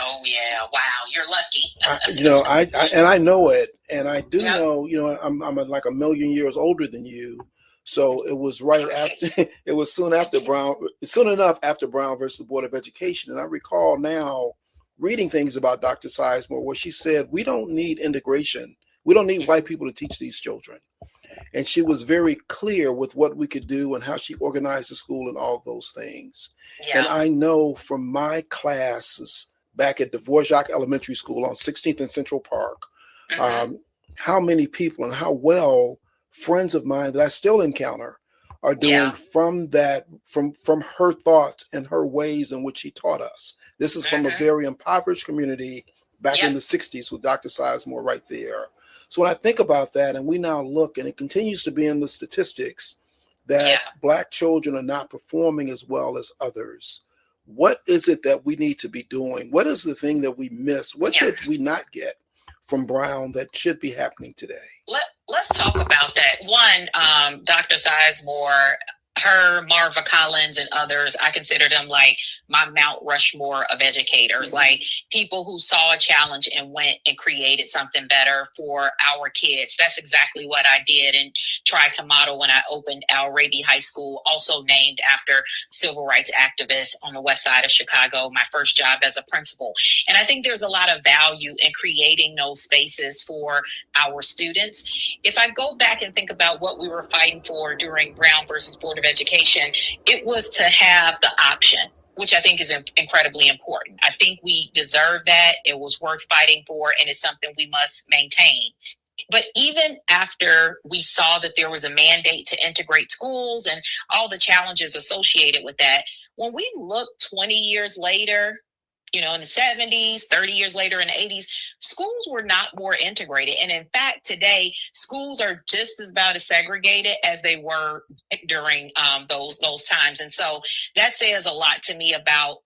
Oh yeah, wow, you're lucky. I know it, and I do know. You know, I'm like a million years older than you, so it was right after. It was soon enough after Brown versus the Board of Education, and I recall now reading things about Dr. Sizemore where she said, we don't need integration. We don't need white people to teach these children. And she was very clear with what we could do and how she organized the school and all those things. Yeah. And I know from my classes back at Dvorak Elementary School on 16th and Central Park, how many people and how well friends of mine that I still encounter are doing from her thoughts and her ways in which she taught us. This is from a very impoverished community back in the 60s with Dr. Sizemore right there. So when I think about that, and we now look, and it continues to be in the statistics, that Black children are not performing as well as others. What is it that we need to be doing? What is the thing that we miss? What did we not get from Brown that should be happening today? Let's talk about that. One, Dr. Sizemore, her, Marva Collins, and others, I consider them like my Mount Rushmore of educators, like people who saw a challenge and went and created something better for our kids. That's exactly what I did and tried to model when I opened Al Raby High School, also named after civil rights activists on the west side of Chicago, my first job as a principal. And I think there's a lot of value in creating those spaces for our students. If I go back and think about what we were fighting for during Brown versus Board of Education, it was to have the option, which I think is incredibly important. I think we deserve that. It was worth fighting for, and it's something we must maintain. But even after we saw that there was a mandate to integrate schools and all the challenges associated with that, when we look 20 years later, in the 70s, 30 years later in the 80s, schools were not more integrated. And in fact, today, schools are just about as segregated as they were during those times. And so that says a lot to me about,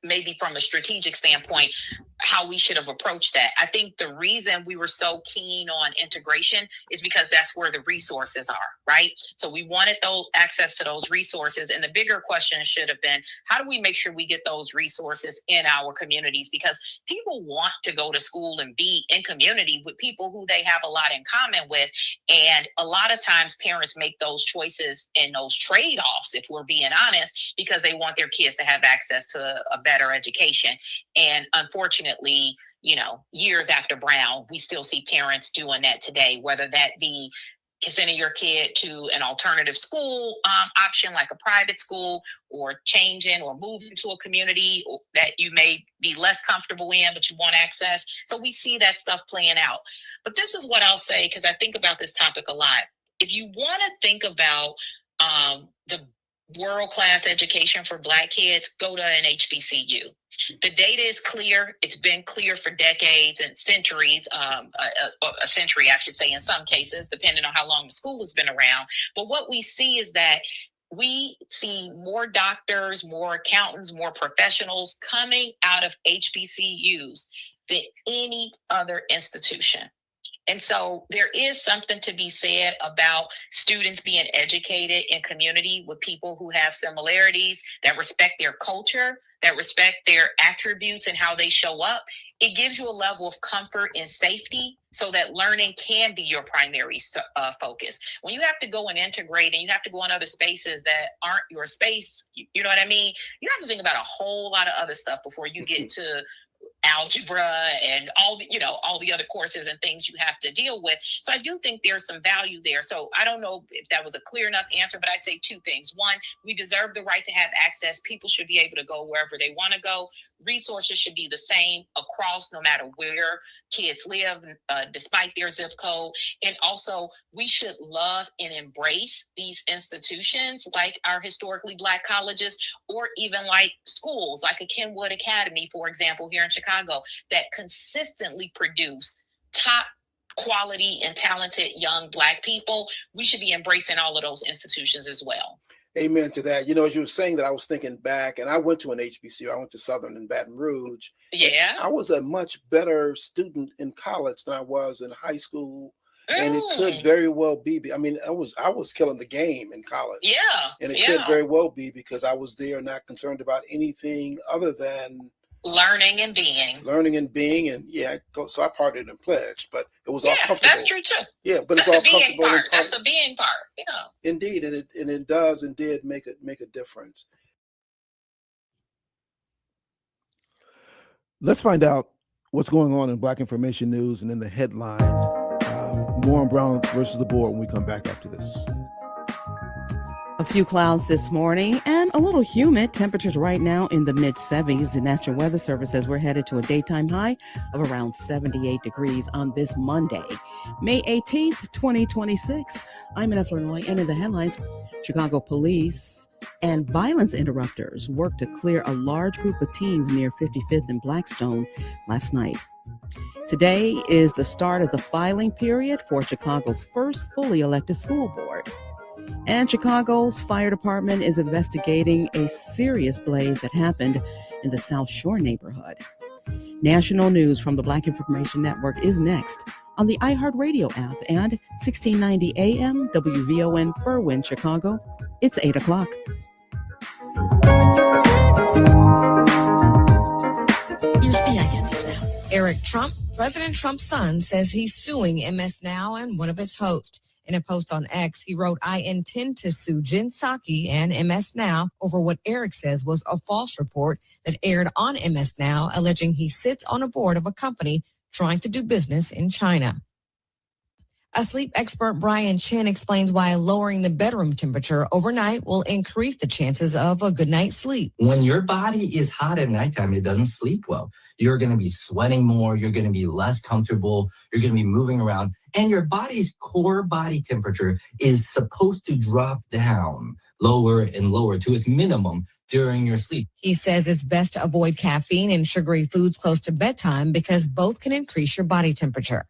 maybe from a strategic standpoint, how we should have approached that. I think the reason we were so keen on integration is because that's where the resources are, right? So we wanted access to those resources. And the bigger question should have been, how do we make sure we get those resources in our communities? Because people want to go to school and be in community with people who they have a lot in common with. And a lot of times parents make those choices and those trade-offs, if we're being honest, because they want their kids to have access to a better education. And unfortunately, years after Brown, we still see parents doing that today, whether that be sending your kid to an alternative school option like a private school, or changing or moving to a community that you may be less comfortable in, but you want access. So we see that stuff playing out. But this is what I'll say, because I think about this topic a lot. If you want to think about the world-class education for Black kids, go to an HBCU. The data is clear. It's been clear for decades and centuries, a century, I should say, in some cases, depending on how long the school has been around. But what we see is that we see more doctors, more accountants, more professionals coming out of HBCUs than any other institution. And so there is something to be said about students being educated in community with people who have similarities, that respect their culture, that respect their attributes and how they show up. It gives you a level of comfort and safety so that learning can be your primary focus. When you have to go and integrate and you have to go in other spaces that aren't your space, you know what I mean? You have to think about a whole lot of other stuff before you get to algebra and all the other courses and things you have to deal with. So I do think there's some value there. So I don't know if that was a clear enough answer, but I'd say two things. One, we deserve the right to have access. People should be able to go wherever they want to go. Resources should be the same across, no matter where kids live, despite their zip code. And also, we should love and embrace these institutions like our historically Black colleges, or even like schools like a Kenwood Academy, for example, here in Chicago, that consistently produce top quality and talented young Black people. We should be embracing all of those institutions as well. Amen to that. As you were saying that, I was thinking back, and I went to an HBCU. I went to Southern in Baton Rouge. Yeah. I was a much better student in college than I was in high school. And it could very well be, I was killing the game in college. Yeah. And it could very well be because I was there not concerned about anything other than learning and being. So I partied and pledged, but it was all comfortable. That's true too. Yeah, but that's it's all the being comfortable. part. That's the being part. Yeah. Indeed, and it does and did make a difference. Let's find out what's going on in Black Information News and in the headlines. More on Brown versus the board when we come back after this. A few clouds this morning and a little humid. Temperatures right now in the mid-70s. The National Weather Service says we're headed to a daytime high of around 78 degrees on this Monday, May 18th, 2026. I'm in Illinois, and in the headlines, Chicago police and violence interrupters worked to clear a large group of teens near 55th and Blackstone last night. Today is the start of the filing period for Chicago's first fully elected school board. And Chicago's fire department is investigating a serious blaze that happened in the South Shore neighborhood. National news from the Black Information Network is next on the iHeartRadio app and 1690 AM WVON Berwyn, Chicago. It's 8 o'clock. Here's BIN News Now. Eric Trump, President Trump's son, says he's suing MS Now and one of its hosts. In a post on X, he wrote, "I intend to sue Jen Psaki and MS Now over what Eric says was a false report that aired on MS Now, alleging he sits on a board of a company trying to do business in China." A sleep expert, Brian Chin, explains why lowering the bedroom temperature overnight will increase the chances of a good night's sleep. When your body is hot at nighttime, it doesn't sleep well. You're going to be sweating more. You're going to be less comfortable. You're going to be moving around. And your body's core body temperature is supposed to drop down lower and lower to its minimum during your sleep. He says it's best to avoid caffeine and sugary foods close to bedtime because both can increase your body temperature.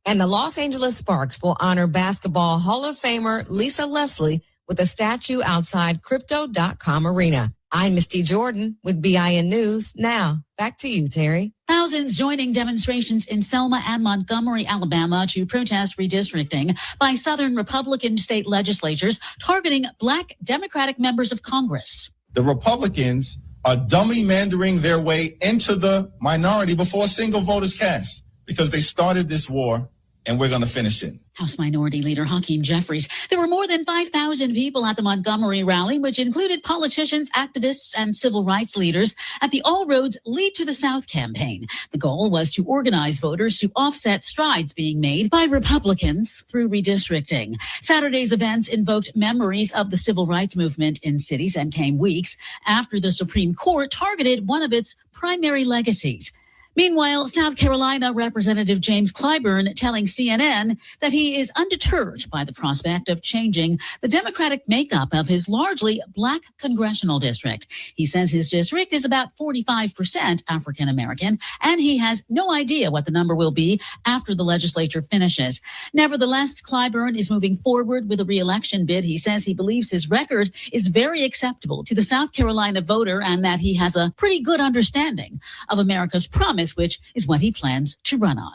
And the Los Angeles Sparks will honor Basketball Hall of Famer Lisa Leslie with a statue outside Crypto.com Arena. I'm Misty Jordan with BIN News. Now, back to you, Terry. Thousands joining demonstrations in Selma and Montgomery, Alabama to protest redistricting by Southern Republican state legislatures targeting Black Democratic members of Congress. The Republicans are dummy-mandering their way into the minority before a single vote is cast because they started this war and we're going to finish it. House Minority Leader Hakeem Jeffries. There were more than 5,000 people at the Montgomery rally, which included politicians, activists, and civil rights leaders at the All Roads Lead to the South campaign. The goal was to organize voters to offset strides being made by Republicans through redistricting. Saturday's events invoked memories of the civil rights movement in cities and came weeks after the Supreme Court targeted one of its primary legacies. Meanwhile, South Carolina Representative James Clyburn telling CNN that he is undeterred by the prospect of changing the Democratic makeup of his largely Black congressional district. He says his district is about 45% African American, and he has no idea what the number will be after the legislature finishes. Nevertheless, Clyburn is moving forward with a re-election bid. He says he believes his record is very acceptable to the South Carolina voter and that he has a pretty good understanding of America's promise, which is what he plans to run on.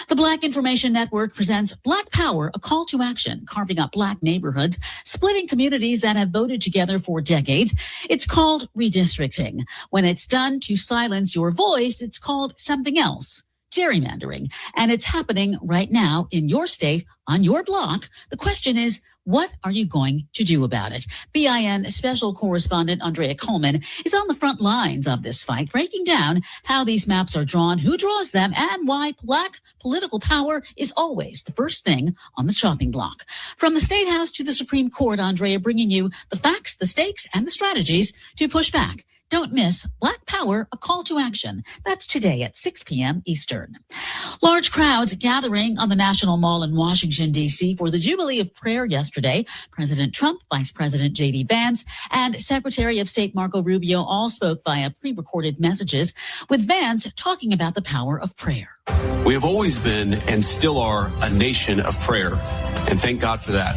The Black Information Network presents Black Power, a call to action, carving up Black neighborhoods, splitting communities that have voted together for decades. It's called redistricting. When it's done to silence your voice, it's called something else, gerrymandering. And it's happening right now in your state, on your block. The question is, what are you going to do about it? BIN special correspondent Andrea Coleman is on the front lines of this fight, breaking down how these maps are drawn, who draws them, and why Black political power is always the first thing on the chopping block. From the State House to the Supreme Court, Andrea bringing you the facts, the stakes, and the strategies to push back. Don't miss Black Power, a call to action. That's today at 6 p.m. Eastern. Large crowds gathering on the National Mall in Washington, D.C. for the Jubilee of Prayer yesterday. President Trump, Vice President J.D. Vance, and Secretary of State Marco Rubio all spoke via pre-recorded messages, with Vance talking about the power of prayer. We have always been and still are a nation of prayer, and thank God for that.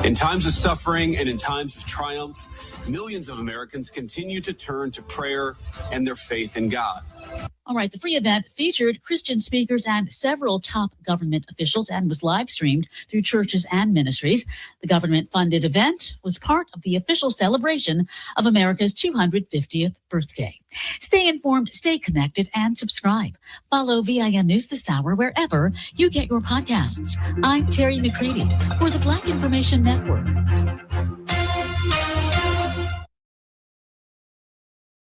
In times of suffering and in times of triumph, millions of Americans continue to turn to prayer and their faith in God. All right, the free event featured Christian speakers and several top government officials and was live streamed through churches and ministries. The government-funded event was part of the official celebration of America's 250th birthday. Stay informed, stay connected, and subscribe. Follow VIN News this hour wherever you get your podcasts. I'm Terry McCready for the Black Information Network.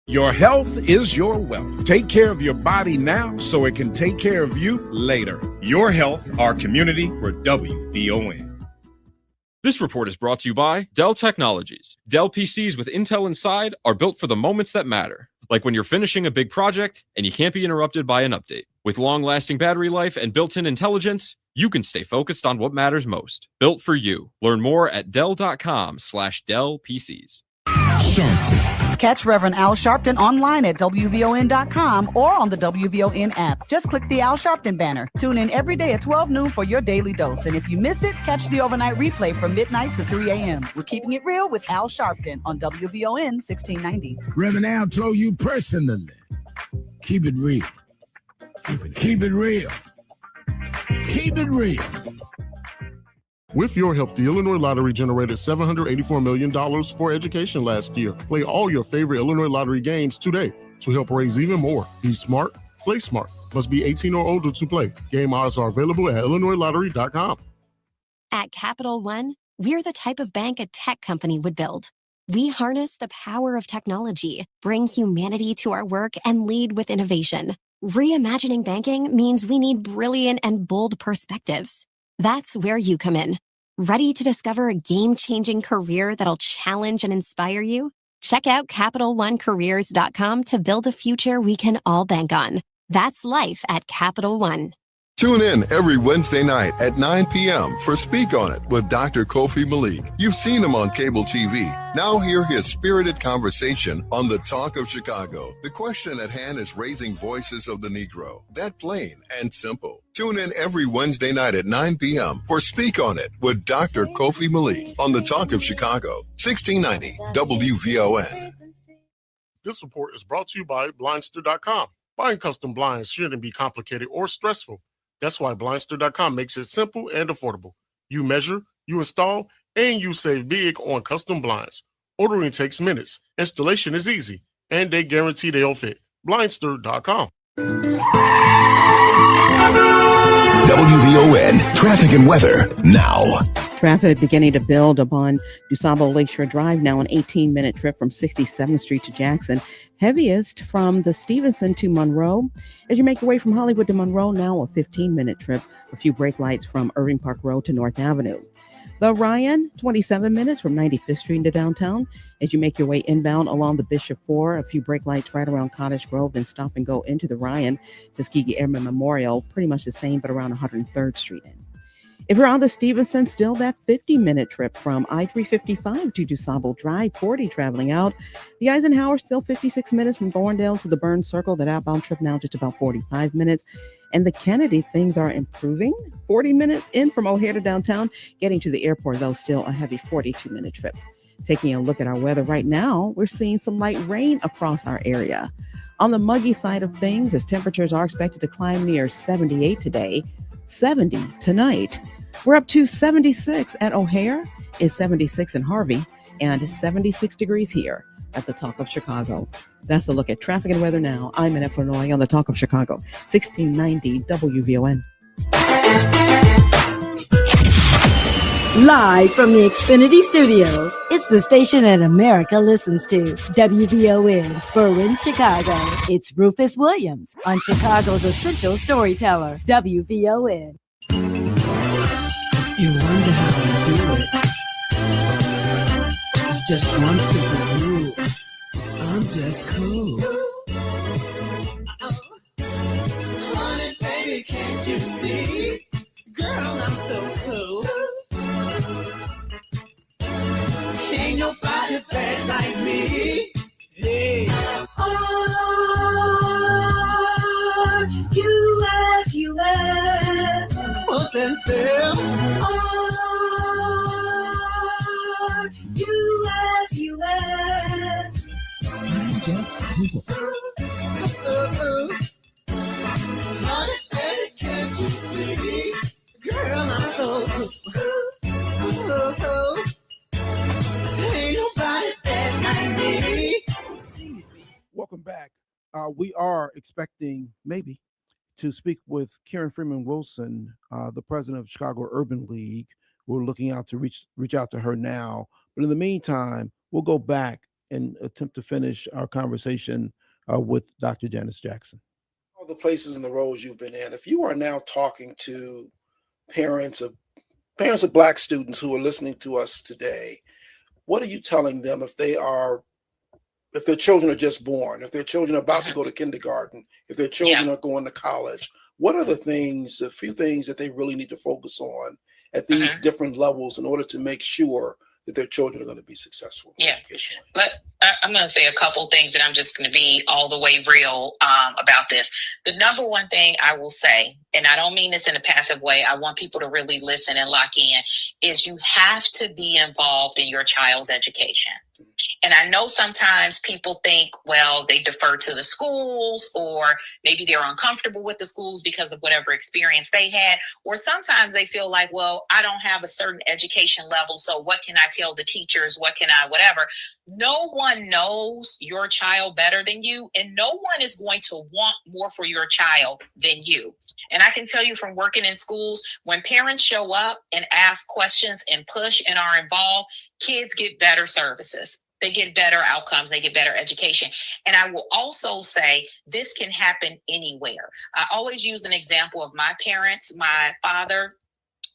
Your health is your wealth. Take care of your body now so it can take care of you later. Your health, our community, we're WVON. This report is brought to you by Dell Technologies. Dell PCs with Intel inside are built for the moments that matter, like when you're finishing a big project and you can't be interrupted by an update. With long-lasting battery life and built-in intelligence, you can stay focused on what matters most. Built for you. Learn more at Dell.com/Dell PCs. Shark Tank. Catch Reverend Al Sharpton online at WVON.com or on the WVON app. Just click the Al Sharpton banner. Tune in every day at 12 noon for your daily dose. And if you miss it, catch the overnight replay from midnight to 3 a.m. We're keeping it real with Al Sharpton on WVON 1690. Reverend Al told you personally, keep it real. Keep it real. Keep it real. With your help, the Illinois Lottery generated $784 million for education last year. Play all your favorite Illinois Lottery games today to help raise even more. Be smart, play smart. Must be 18 or older to play. Game odds are available at IllinoisLottery.com. At Capital One, we're the type of bank a tech company would build. We harness the power of technology, bring humanity to our work, and lead with innovation. Reimagining banking means we need brilliant and bold perspectives. That's where you come in. Ready to discover a game-changing career that'll challenge and inspire you? Check out CapitalOneCareers.com to build a future we can all bank on. That's life at Capital One. Tune in every Wednesday night at 9 p.m. for Speak On It with Dr. Kofi Malik. You've seen him on cable TV. Now hear his spirited conversation on The Talk of Chicago. The question at hand is raising voices of the Negro. That plain and simple. Tune in every Wednesday night at 9 p.m. for Speak On It with Dr. Kofi Malik on The Talk of Chicago, 1690 WVON. This report is brought to you by Blindster.com. Buying custom blinds shouldn't be complicated or stressful. That's why Blindster.com makes it simple and affordable. You measure, you install, and you save big on custom blinds. Ordering takes minutes. Installation is easy, and they guarantee they'll fit. Blindster.com. WVON traffic and weather now. Traffic beginning to build upon DuSable Lakeshore Drive, now an 18-minute trip from 67th Street to Jackson. Heaviest from the Stevenson to Monroe. As you make your way from Hollywood to Monroe, now a 15-minute trip. A few brake lights from Irving Park Road to North Avenue. The Ryan, 27 minutes from 95th Street to downtown. As you make your way inbound along the Bishop 4, a few brake lights right around Cottage Grove, then stop and go into the Ryan. Tuskegee Airmen Memorial, pretty much the same, but around 103rd Street in. If you're on the Stevenson, still that 50-minute trip from I-355 to DuSable Drive, 40 traveling out. The Eisenhower, still 56 minutes from Thorndale to the Burn Circle. That outbound trip now just about 45 minutes. And the Kennedy, things are improving. 40 minutes in from O'Hare to downtown. Getting to the airport, though, still a heavy 42-minute trip. Taking a look at our weather right now, we're seeing some light rain across our area. On the muggy side of things, as temperatures are expected to climb near 78 today, 70 tonight. We're up to 76 at O'Hare, is 76 in Harvey, and 76 degrees here at the Talk of Chicago. That's a look at traffic and weather now. I'm Annette Flournoy on the Talk of Chicago, 1690 WVON. Live from the Xfinity Studios, it's the station that America listens to. WVON, Berwyn, Chicago. It's Rufus Williams on Chicago's essential storyteller, WVON. You wonder how I do it. It's just one simple rule. I'm just cool. Honey, baby, can't you see? Girl, I'm so cool. Ain't nobody bad like me. Hey. R-U-F-U-S. What's that spell? R-U-F-U-S. I'm just cool. Honey, baby, can't you see? Girl, I'm so cool. Ain't nobody bad like me. Welcome back. We are expecting maybe to speak with Karen Freeman-Wilson, the president of Chicago Urban League. We're looking out to reach out to her now. But in the meantime, we'll go back and attempt to finish our conversation with Dr. Janice Jackson. All the places and the roles you've been in, if you are now talking to parents of Black students who are listening to us today, what are you telling them if their children are just born, if their children are about to go to kindergarten, if their children are going to college? What are a few things that they really need to focus on at these different levels in order to make sure that their children are going to be successful educationally. But I'm going to say a couple things that I'm just going to be all the way real about this. The number one thing I will say, and I don't mean this in a passive way, I want people to really listen and lock in, is you have to be involved in your child's education. And I know sometimes people think, well, they defer to the schools, or maybe they're uncomfortable with the schools because of whatever experience they had. Or sometimes they feel like, well, I don't have a certain education level, so what can I tell the teachers? What can I, whatever? No one knows your child better than you, and no one is going to want more for your child than you. And I can tell you from working in schools, when parents show up and ask questions and push and are involved, kids get better services. They get better outcomes. They get better education. And I will also say this can happen anywhere. I always use an example of my parents. My father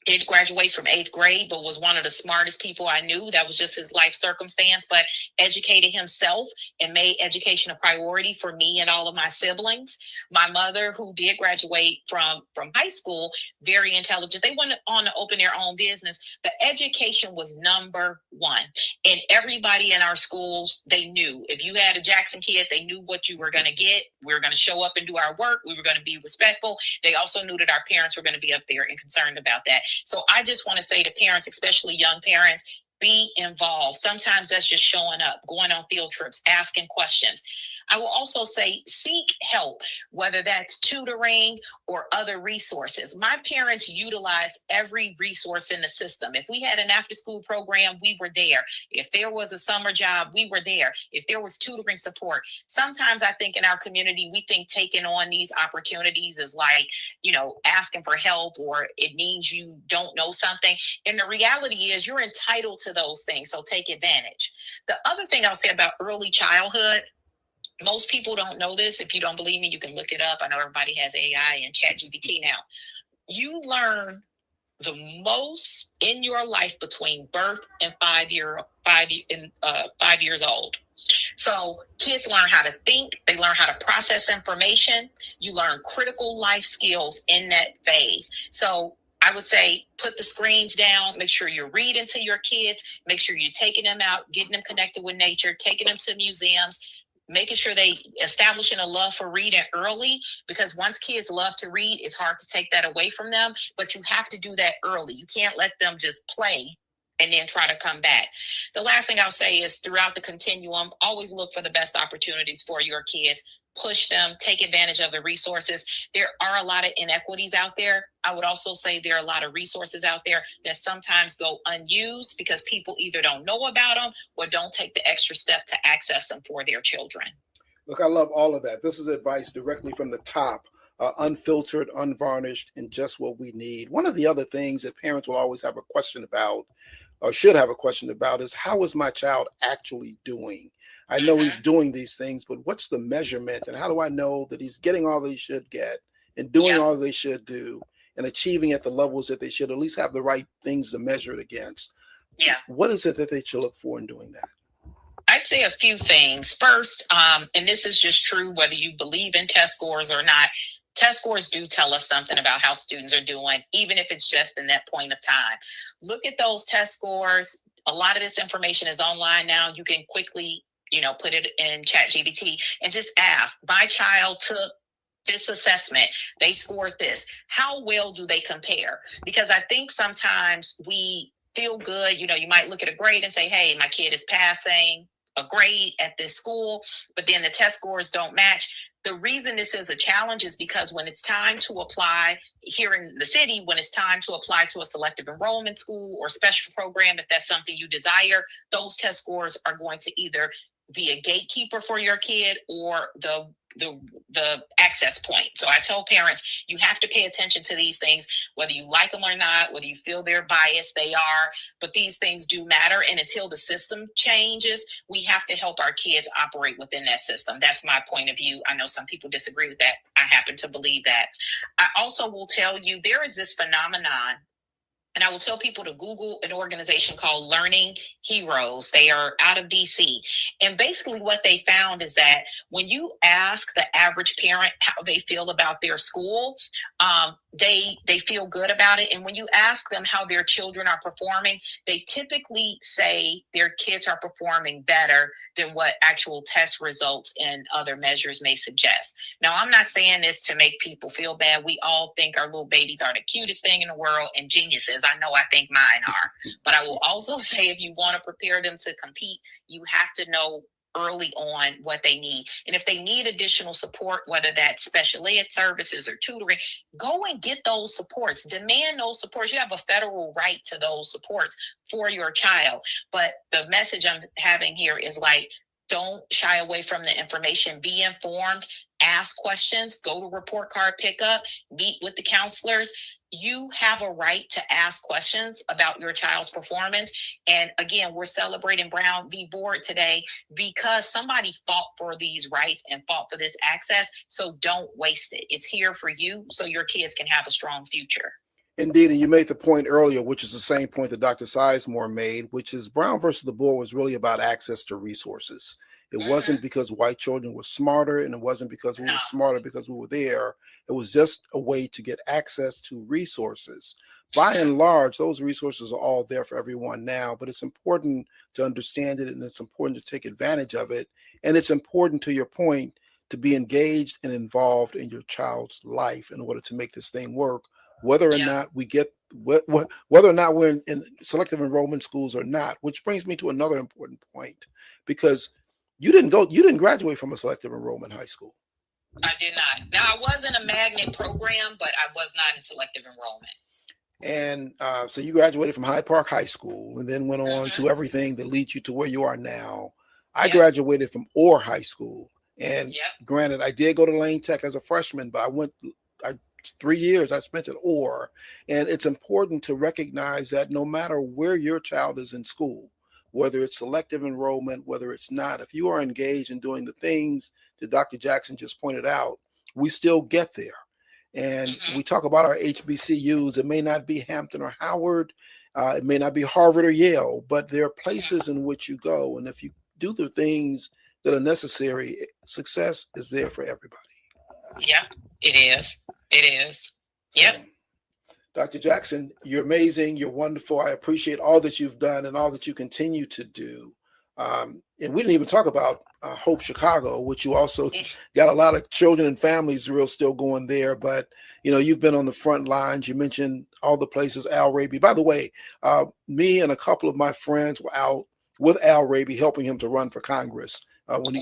did graduate from 8th grade, but was one of the smartest people I knew. That was just his life circumstance, but educated himself and made education a priority for me and all of my siblings. My mother, who did graduate from high school, very intelligent. They went on to open their own business, but education was number one. And everybody in our schools, they knew if you had a Jackson kid, they knew what you were going to get. We were going to show up and do our work. We were going to be respectful. They also knew that our parents were going to be up there and concerned about that. So I just want to say to parents, especially young parents, be involved. Sometimes that's just showing up, going on field trips, asking questions. I will also say seek help, whether that's tutoring or other resources. My parents utilized every resource in the system. If we had an after-school program, we were there. If there was a summer job, we were there. If there was tutoring support. Sometimes I think in our community, we think taking on these opportunities is like, asking for help, or it means you don't know something. And the reality is you're entitled to those things, so take advantage. The other thing I'll say about early childhood, most people don't know this. If you don't believe me, you can look it up. I know everybody has AI and ChatGPT now. You learn the most in your life between birth and 5 years old. So kids learn how to think. They learn how to process information. You learn critical life skills in that phase. So I would say put the screens down, make sure you're reading to your kids, make sure you're taking them out, getting them connected with nature, taking them to museums, making sure they establishing a love for reading early, because once kids love to read, it's hard to take that away from them, but you have to do that early. You can't let them just play and then try to come back. The last thing I'll say is throughout the continuum, always look for the best opportunities for your kids. Push them, take advantage of the resources. There are a lot of inequities out there. I would also say there are a lot of resources out there that sometimes go unused because people either don't know about them or don't take the extra step to access them for their children. Look, I love all of that. This is advice directly from the top, unfiltered, unvarnished, and just what we need. One of the other things that parents will always have a question about, or should have a question about, is how is my child actually doing? I know he's doing these things, but what's the measurement, and how do I know that he's getting all that he should get and doing all they should do and achieving at the levels that they should at least have the right things to measure it against? Yeah. What is it that they should look for in doing that? I'd say a few things. First, and this is just true whether you believe in test scores or not, test scores do tell us something about how students are doing, even if it's just in that point of time. Look at those test scores. A lot of this information is online now. You can quickly put it in ChatGPT and just ask, my child took this assessment, they scored this. How well do they compare? Because I think sometimes we feel good. You might look at a grade and say, hey, my kid is passing a grade at this school, but then the test scores don't match. The reason this is a challenge is because when it's time to apply here in the city, when it's time to apply to a selective enrollment school or special program, if that's something you desire, those test scores are going to either be a gatekeeper for your kid or the access point. So I tell parents, you have to pay attention to these things, whether you like them or not, whether you feel they're biased, they are, but these things do matter. And until the system changes, we have to help our kids operate within that system. That's my point of view. I know some people disagree with that. I happen to believe that. I also will tell you there is this phenomenon, and I will tell people to Google an organization called Learning Heroes. They are out of DC. And basically what they found is that when you ask the average parent how they feel about their school, they feel good about it. And when you ask them how their children are performing, they typically say their kids are performing better than what actual test results and other measures may suggest. Now, I'm not saying this to make people feel bad. We all think our little babies are the cutest thing in the world and geniuses. I know I think mine are. But I will also say, if you want to prepare them to compete, you have to know early on what they need. And if they need additional support, whether that's special ed services or tutoring, go and get those supports. Demand those supports. You have a federal right to those supports for your child. But the message I'm having here is like, don't shy away from the information. Be informed. Ask questions. Go to report card pickup. Meet with the counselors. You have a right to ask questions about your child's performance. And again, we're celebrating Brown v. Board today because somebody fought for these rights and fought for this access. So don't waste it. It's here for you so your kids can have a strong future. Indeed, and you made the point earlier, which is the same point that Dr. Sizemore made, which is Brown versus the Board was really about access to resources. It wasn't because white children were smarter, and it wasn't because we were smarter because we were there. It was just a way to get access to resources. By and large, those resources are all there for everyone now, but it's important to understand it, and it's important to take advantage of it. And it's important, to your point, to be engaged and involved in your child's life in order to make this thing work, whether or not we get whether or not we're in selective enrollment schools or not. Which brings me to another important point, because you didn't graduate from a selective enrollment high school. I did not. Now, I was in a magnet program, but I was not in selective enrollment. And so you graduated from Hyde Park High School and then went on to everything that leads you to where you are now. I graduated from Orr High School. And granted, I did go to Lane Tech as a freshman, but 3 years I spent at Orr. And it's important to recognize that no matter where your child is in school, whether it's selective enrollment, whether it's not, if you are engaged in doing the things that Dr. Jackson just pointed out, we still get there. And we talk about our HBCUs. It may not be Hampton or Howard. It may not be Harvard or Yale, but there are places in which you go. And if you do the things that are necessary, success is there for everybody. Yeah, it is. It is. Yep. Dr. Jackson, you're amazing. You're wonderful. I appreciate all that you've done and all that you continue to do. And we didn't even talk about Hope Chicago, which you also got a lot of children and families real still going there. But, you know, you've been on the front lines. You mentioned all the places, Al Raby. By the way, me and a couple of my friends were out with Al Raby, helping him to run for Congress. When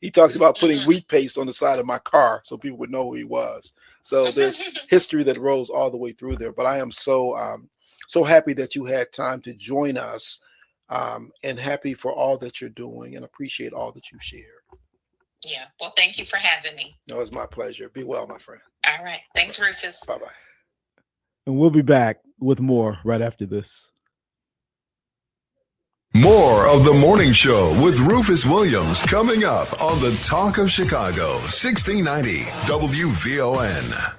he talks about putting wheat paste on the side of my car so people would know who he was. So there's history that rolls all the way through there. But I am so happy that you had time to join us, and happy for all that you're doing and appreciate all that you've shared. Yeah. Well, thank you for having me. No, it's my pleasure. Be well, my friend. All right. Thanks, Rufus. Bye-bye. And we'll be back with more right after this. More of the morning show with Rufus Williams coming up on the Talk of Chicago, 1690 WVON.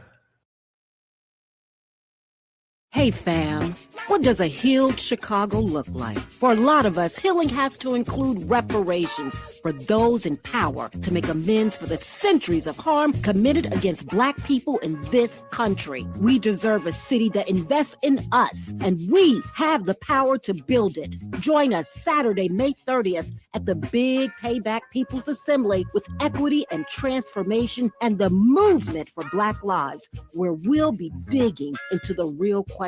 Hey fam, what does a healed Chicago look like? For a lot of us, healing has to include reparations for those in power to make amends for the centuries of harm committed against Black people in this country. We deserve a city that invests in us, and we have the power to build it. Join us Saturday, May 30th at the Big Payback People's Assembly with equity and transformation and the movement for Black lives, where we'll be digging into the real questions.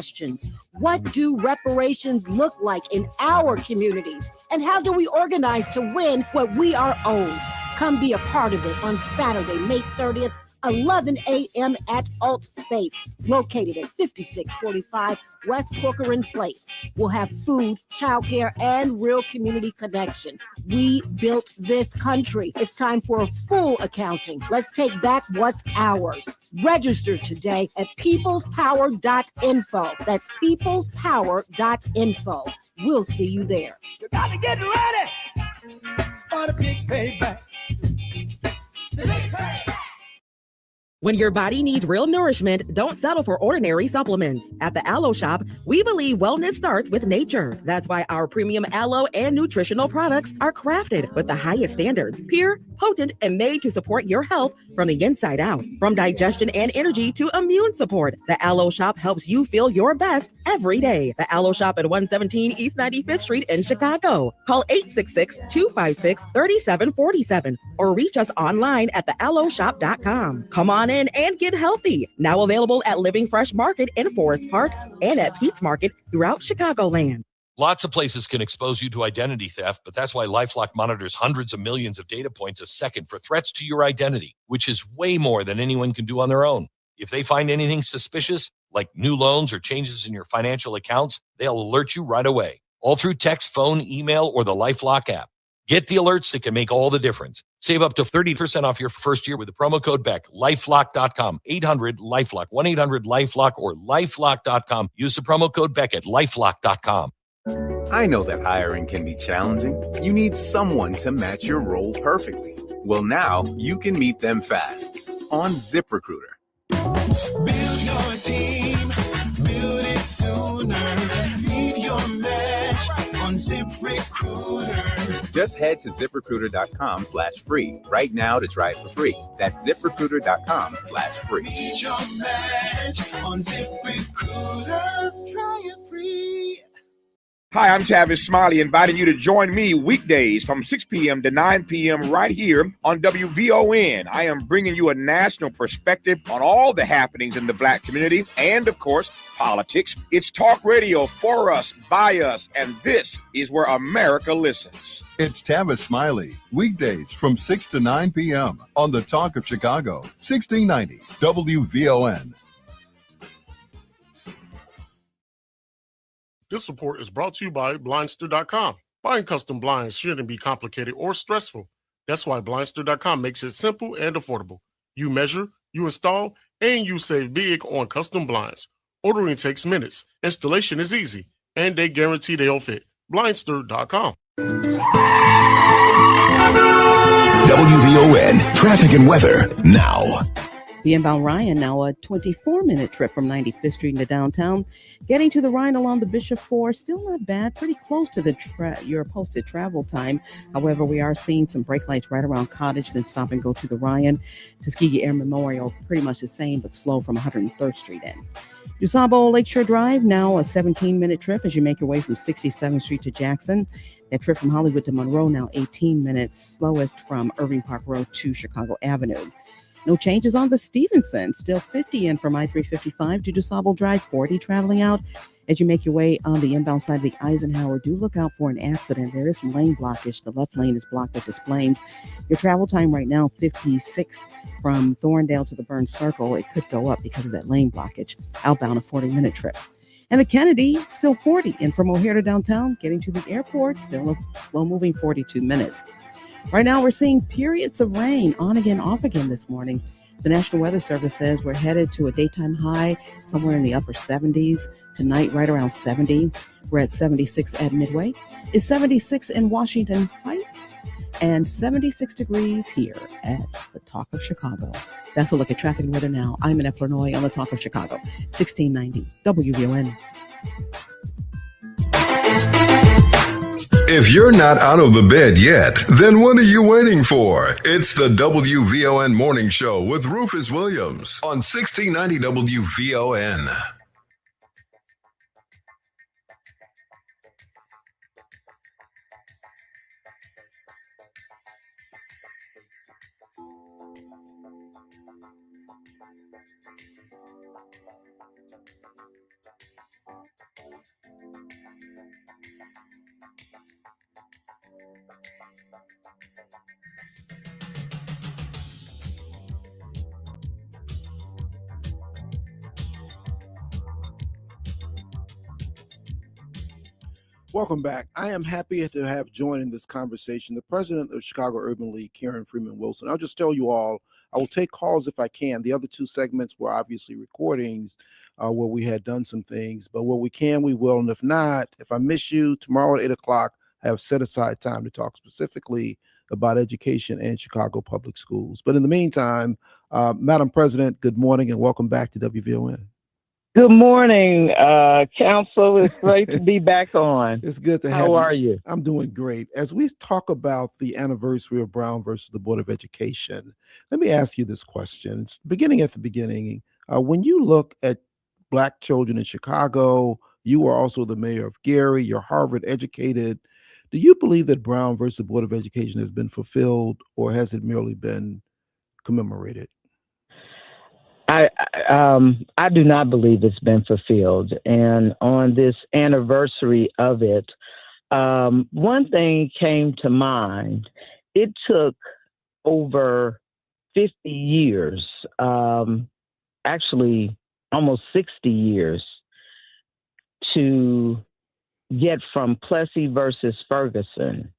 What do reparations look like in our communities? And how do we organize to win what we are owed? Come be a part of it on Saturday, May 30th, 11 a.m. at Alt Space, located at 5645 West Corcoran Place. We'll have food, childcare, and real community connection. We built this country. It's time for a full accounting. Let's take back what's ours. Register today at peoplespower.info. That's peoplespower.info. We'll see you there. You gotta get ready for the big payback. The big payback. When your body needs real nourishment, don't settle for ordinary supplements. At the Aloe Shop, we believe wellness starts with nature. That's why our premium aloe and nutritional products are crafted with the highest standards, pure, potent, and made to support your health from the inside out. From digestion and energy to immune support, the Aloe Shop helps you feel your best every day. The Aloe Shop at 117 East 95th Street in Chicago. Call 866-256-3747 or reach us online at thealoeshop.com. Come on in and get healthy. Now available at Living Fresh Market in Forest Park and at Pete's Market throughout Chicagoland. Lots of places can expose you to identity theft, but that's why LifeLock monitors hundreds of millions of data points a second for threats to your identity, which is way more than anyone can do on their own. If they find anything suspicious, like new loans or changes in your financial accounts, they'll alert you right away, all through text, phone, email, or the LifeLock app. Get the alerts that can make all the difference. Save up to 30% off your first year with the promo code BECK. LifeLock.com, 800-LifeLock, 1-800-LifeLock, or LifeLock.com. Use the promo code BECK at LifeLock.com. I know that hiring can be challenging. You need someone to match your role perfectly. Well, now you can meet them fast on ZipRecruiter. Build your team, build it sooner. Meet your match on ZipRecruiter. Just head to ZipRecruiter.com/free right now to try it for free. That's ZipRecruiter.com/free. Meet your match on ZipRecruiter. Try it free. Hi, I'm Tavis Smiley, inviting you to join me weekdays from 6 p.m. to 9 p.m. right here on WVON. I am bringing you a national perspective on all the happenings in the Black community and, of course, politics. It's talk radio for us, by us, and this is where America listens. It's Tavis Smiley, weekdays from 6 to 9 p.m. on the Talk of Chicago, 1690 WVON. This report is brought to you by Blindster.com. Buying custom blinds shouldn't be complicated or stressful. That's why Blindster.com makes it simple and affordable. You measure, you install, and you save big on custom blinds. Ordering takes minutes, installation is easy, and they guarantee they'll fit. Blindster.com. WVON traffic and weather now. The inbound Ryan, now a 24-minute trip from 95th Street into downtown. Getting to the Ryan along the Bishop 4, still not bad, pretty close to your posted travel time. However, we are seeing some brake lights right around Cottage, then stop and go to the Ryan. Tuskegee Air Memorial, pretty much the same, but slow from 103rd Street in. DuSable Lakeshore Drive, now a 17-minute trip as you make your way from 67th Street to Jackson. That trip from Hollywood to Monroe, now 18 minutes, slowest from Irving Park Road to Chicago Avenue. No changes on the Stevenson, still 50 in from I-355 to DuSable Drive, 40 traveling out. As you make your way on the inbound side of the Eisenhower, do look out for an accident. There is some lane blockage. The left lane is blocked at Displays. Your travel time right now, 56 from Thorndale to the Burns Circle. It could go up because of that lane blockage. Outbound, a 40-minute trip. And the Kennedy, still 40 in from O'Hare to downtown. Getting to the airport, still a slow-moving 42 minutes. Right now, we're seeing periods of rain on again, off again this morning. The National Weather Service says we're headed to a daytime high somewhere in the upper 70s. Tonight, right around 70. We're at 76 at Midway. It's 76 in Washington Heights and 76 degrees here at the Talk of Chicago. That's a look at traffic and weather now. I'm in Flournoy on the Talk of Chicago, 1690 WVON. If you're not out of the bed yet, then what are you waiting for? It's the WVON Morning Show with Rufus Williams on 1690 WVON. Welcome back. I am happy to have joining this conversation the president of Chicago Urban League, Karen Freeman-Wilson. I'll just tell you all, I will take calls if I can. The other two segments were obviously recordings where we had done some things, but where we can, we will. And if not, if I miss you tomorrow at 8 o'clock, I have set aside time to talk specifically about education in Chicago Public Schools. But in the meantime, Madam President, good morning and welcome back to WVON. Good morning, Council. It's great to be back on. It's good to have you. How are you? I'm doing great. As we talk about the anniversary of Brown versus the Board of Education, let me ask you this question. It's beginning at the beginning. When you look at Black children in Chicago, you are also the mayor of Gary, you're Harvard educated. Do you believe that Brown versus the Board of Education has been fulfilled, or has it merely been commemorated? I do not believe it's been fulfilled. And on this anniversary of it, one thing came to mind. It took over 50 years, actually almost 60 years, to get from Plessy versus Ferguson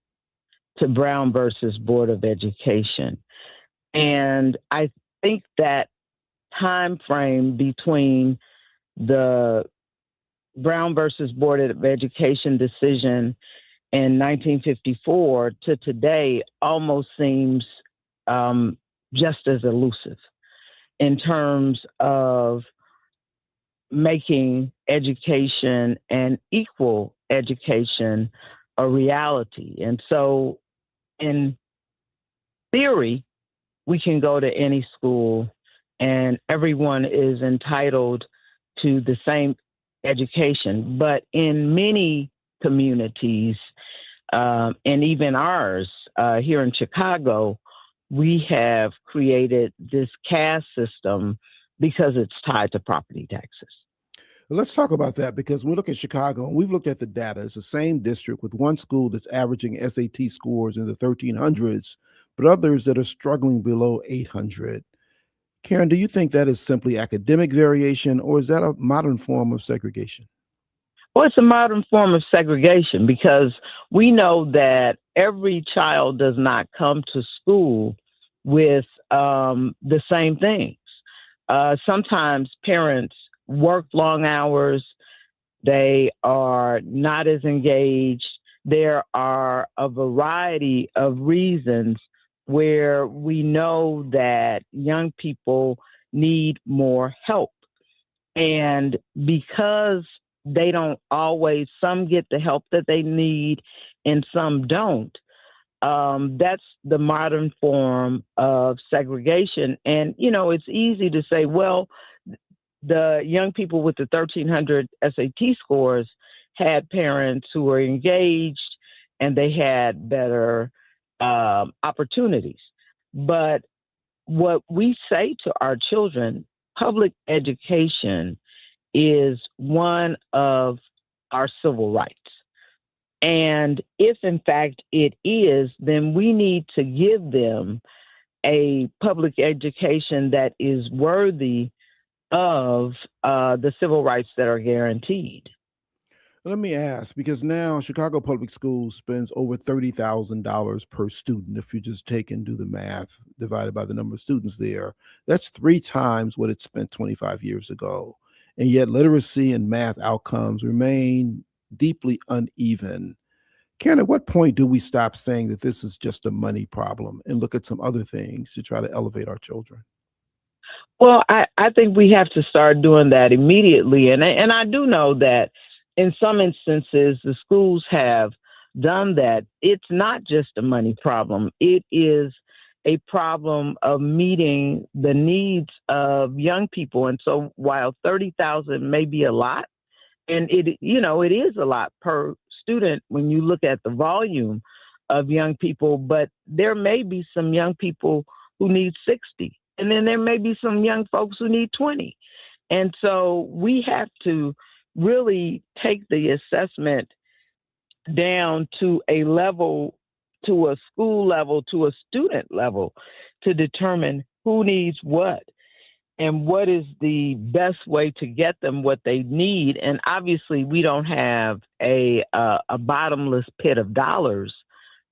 to Brown versus Board of Education. And I think that time frame between the Brown versus Board of Education decision in 1954 to today almost seems just as elusive in terms of making education and equal education a reality. And so in theory, we can go to any school and everyone is entitled to the same education. But in many communities, and even ours here in Chicago, we have created this caste system because it's tied to property taxes. Let's talk about that, because when we look at Chicago, and we've looked at the data, it's the same district with one school that's averaging SAT scores in the 1300s, but others that are struggling below 800. Karen, do you think that is simply academic variation, or is that a modern form of segregation? Well, it's a modern form of segregation because we know that every child does not come to school with the same things. Sometimes parents work long hours. They are not as engaged. There are a variety of reasons where we know that young people need more help. And because they don't always, some get the help that they need and some don't, that's the modern form of segregation. And, you know, it's easy to say, well, the young people with the 1300 SAT scores had parents who were engaged and they had better opportunities. But what we say to our children, public education is one of our civil rights. And if in fact it is, then we need to give them a public education that is worthy of the civil rights that are guaranteed. Let me ask, because now Chicago Public Schools spends over $30,000 per student. If you just take and do the math divided by the number of students there, that's 3 times what it spent 25 years ago. And yet literacy and math outcomes remain deeply uneven. Karen, at what point do we stop saying that this is just a money problem and look at some other things to try to elevate our children? Well, I think we have to start doing that immediately. And I do know that in some instances, the schools have done that. It's not just a money problem. It is a problem of meeting the needs of young people. And so while 30,000 may be a lot, and it is a lot per student when you look at the volume of young people, but there may be some young people who need 60. And then there may be some young folks who need 20. And so we have to really take the assessment down to a level, to a school level, to a student level, to determine who needs what and what is the best way to get them what they need. And obviously we don't have a bottomless pit of dollars,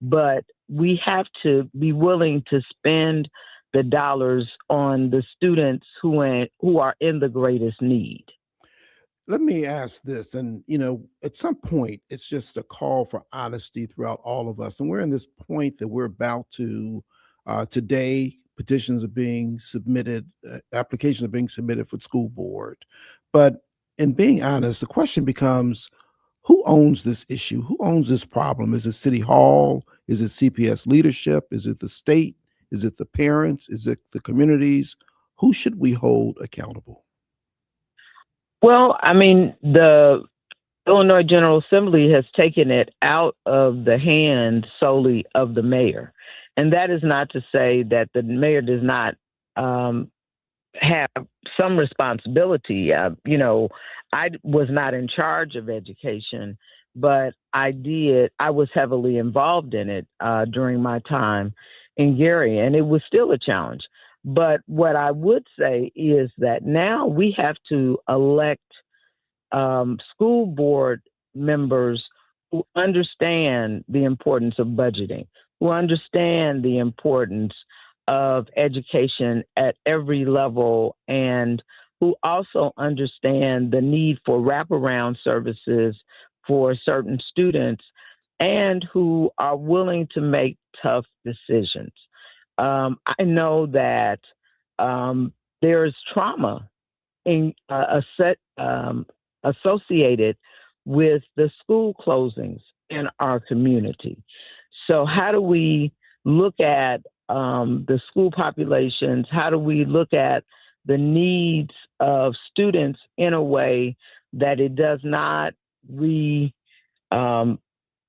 but we have to be willing to spend the dollars on the students who are in the greatest need. Let me ask this, and at some point, it's just a call for honesty throughout all of us, and we're in this point that we're about to. Today, petitions are being submitted, applications are being submitted for the school board, but in being honest, the question becomes: who owns this issue? Who owns this problem? Is it City Hall? Is it CPS leadership? Is it the state? Is it the parents? Is it the communities? Who should we hold accountable? Well, I mean, the Illinois General Assembly has taken it out of the hands solely of the mayor. And that is not to say that the mayor does not have some responsibility. I was not in charge of education, but I was heavily involved in it during my time in Gary, and it was still a challenge. But what I would say is that now we have to elect school board members who understand the importance of budgeting, who understand the importance of education at every level, and who also understand the need for wraparound services for certain students, and who are willing to make tough decisions. I know that there's trauma associated with the school closings in our community. So how do we look at the school populations? How do we look at the needs of students in a way that it does not